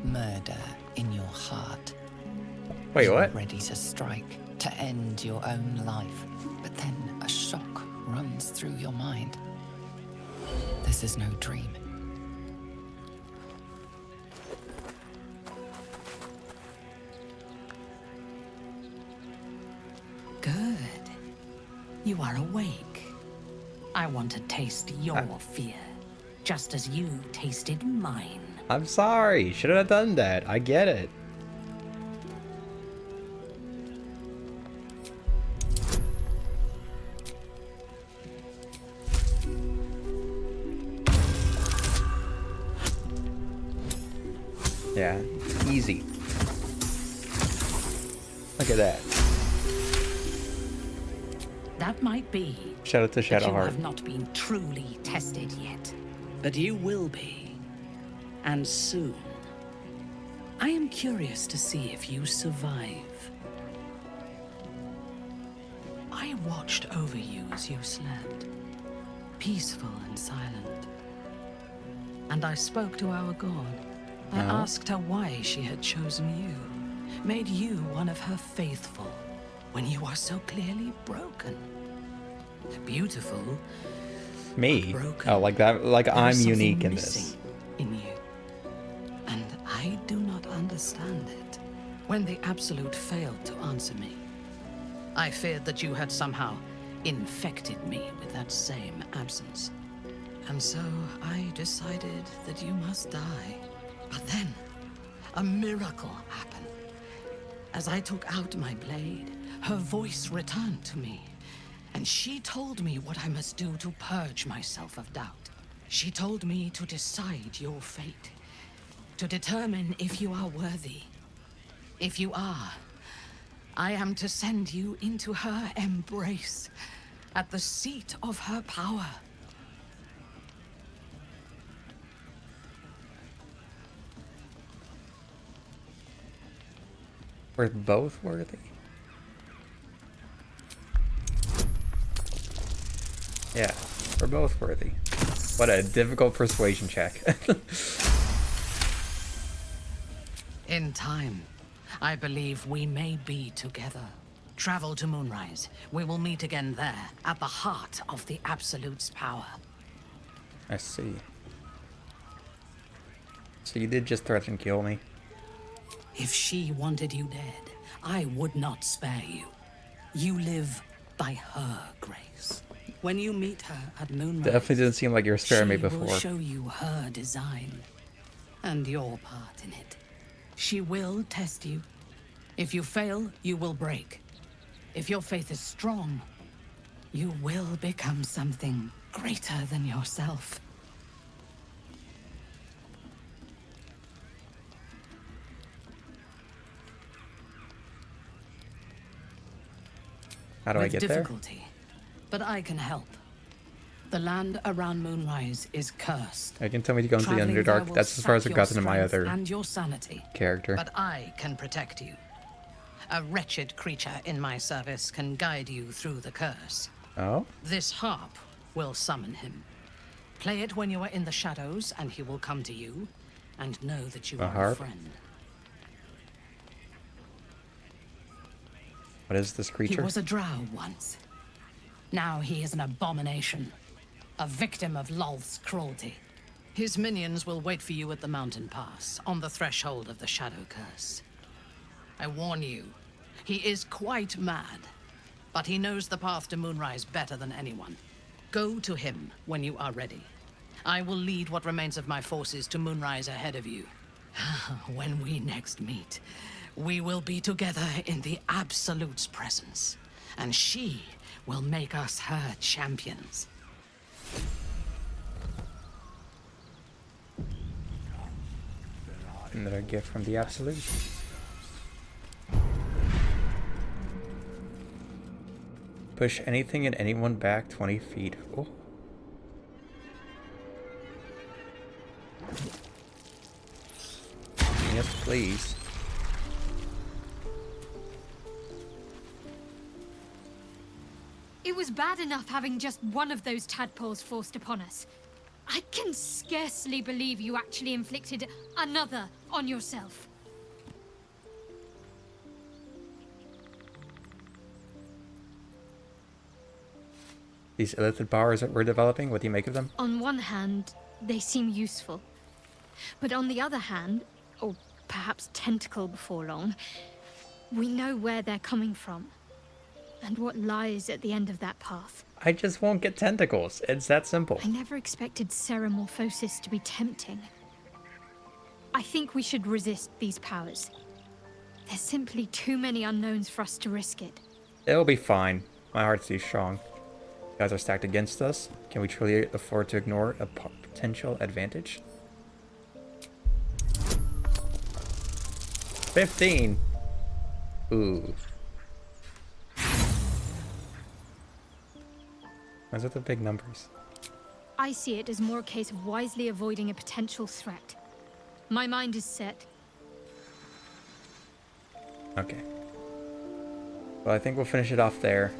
Murder in your heart. Wait, You are what? ready to strike, to end your own life. But then a shock runs through your mind. This is no dream. Good. You are awake. I want to taste your fear, just as you tasted mine. I'm sorry. Shouldn't have done that. I get it. Yeah, easy. Look at that. That might be. Shout out to that you Shadowheart. have not been truly tested yet, but you will be, and soon. I am curious to see if you survive. I watched over you as you slept, peaceful and silent. And I spoke to our god. I asked her why she had chosen you, made you one of her faithful, when you are so clearly broken. Beautiful. Me? Oh, like that? Like There I'm is something unique in this. missing in you. And I do not understand it. When the Absolute failed to answer me, I feared that you had somehow infected me with that same absence. And so I decided that you must die. But then, a miracle happened. As I took out my blade, her voice returned to me. And she told me what I must do to purge myself of doubt. She told me to decide your fate. To determine if you are worthy. If you are, I am to send you into her embrace, at the seat of her power. We're both worthy. Yeah, we're both worthy. What a difficult persuasion check. In time, I believe we may be together. Travel to Moonrise. We will meet again there, at the heart of the Absolute's power. I see. So you did just threaten to kill me? If she wanted you dead, I would not spare you. You live by her grace. When you meet her at Moonrise, Definitely didn't seem like you were sparing me she will before. show you her design and your part in it. She will test you. If you fail, you will break. If your faith is strong, you will become something greater than yourself. How do I With get difficulty, but I can help. The land around Moonrise is cursed. there? You can tell me to go into the Traveling there Underdark. will That's as far as sap I've gotten in your my strength other and your sanity. character. But I can protect you. A wretched creature in my service can guide you through the curse. Oh? This harp will summon him. Play it when you are in the shadows, and he will come to you, and know that you A are harp? a friend. What is this creature? He was a drow once. Now he is an abomination. A victim of Lolth's cruelty. His minions will wait for you at the mountain pass, on the threshold of the Shadow Curse. I warn you, he is quite mad, but he knows the path to Moonrise better than anyone. Go to him when you are ready. I will lead what remains of my forces to Moonrise ahead of you. When we next meet, we will be together in the Absolute's presence, and she will make us her champions. Another gift from the Absolute. Push anything and anyone back 20 feet. Oh. Yes, please. It was bad enough having just one of those tadpoles forced upon us. I can scarcely believe you actually inflicted another on yourself. These illithid powers that we're developing, what do you make of them? On one hand, they seem useful. But on the other hand, or perhaps tentacle before long, we know where they're coming from. And what lies at the end of that path. I just won't get tentacles. It's that simple. I never expected Ceramorphosis to be tempting. I think we should resist these powers. There's simply too many unknowns for us to risk it. It'll be fine. My heart's too strong. You guys are stacked against us. Can we truly afford to ignore a potential advantage? 15. Ooh. Those are the big numbers. I see it as more a case of wisely avoiding a potential threat. My mind is set. Okay. Well, I think we'll finish it off there.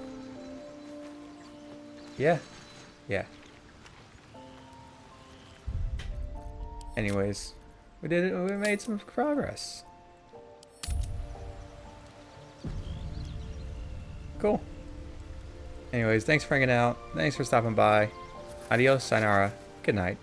Yeah. Yeah. Anyways, we did it. We made some progress. Cool. Anyways, thanks for hanging out. Thanks for stopping by. Adios, sayonara. Good night.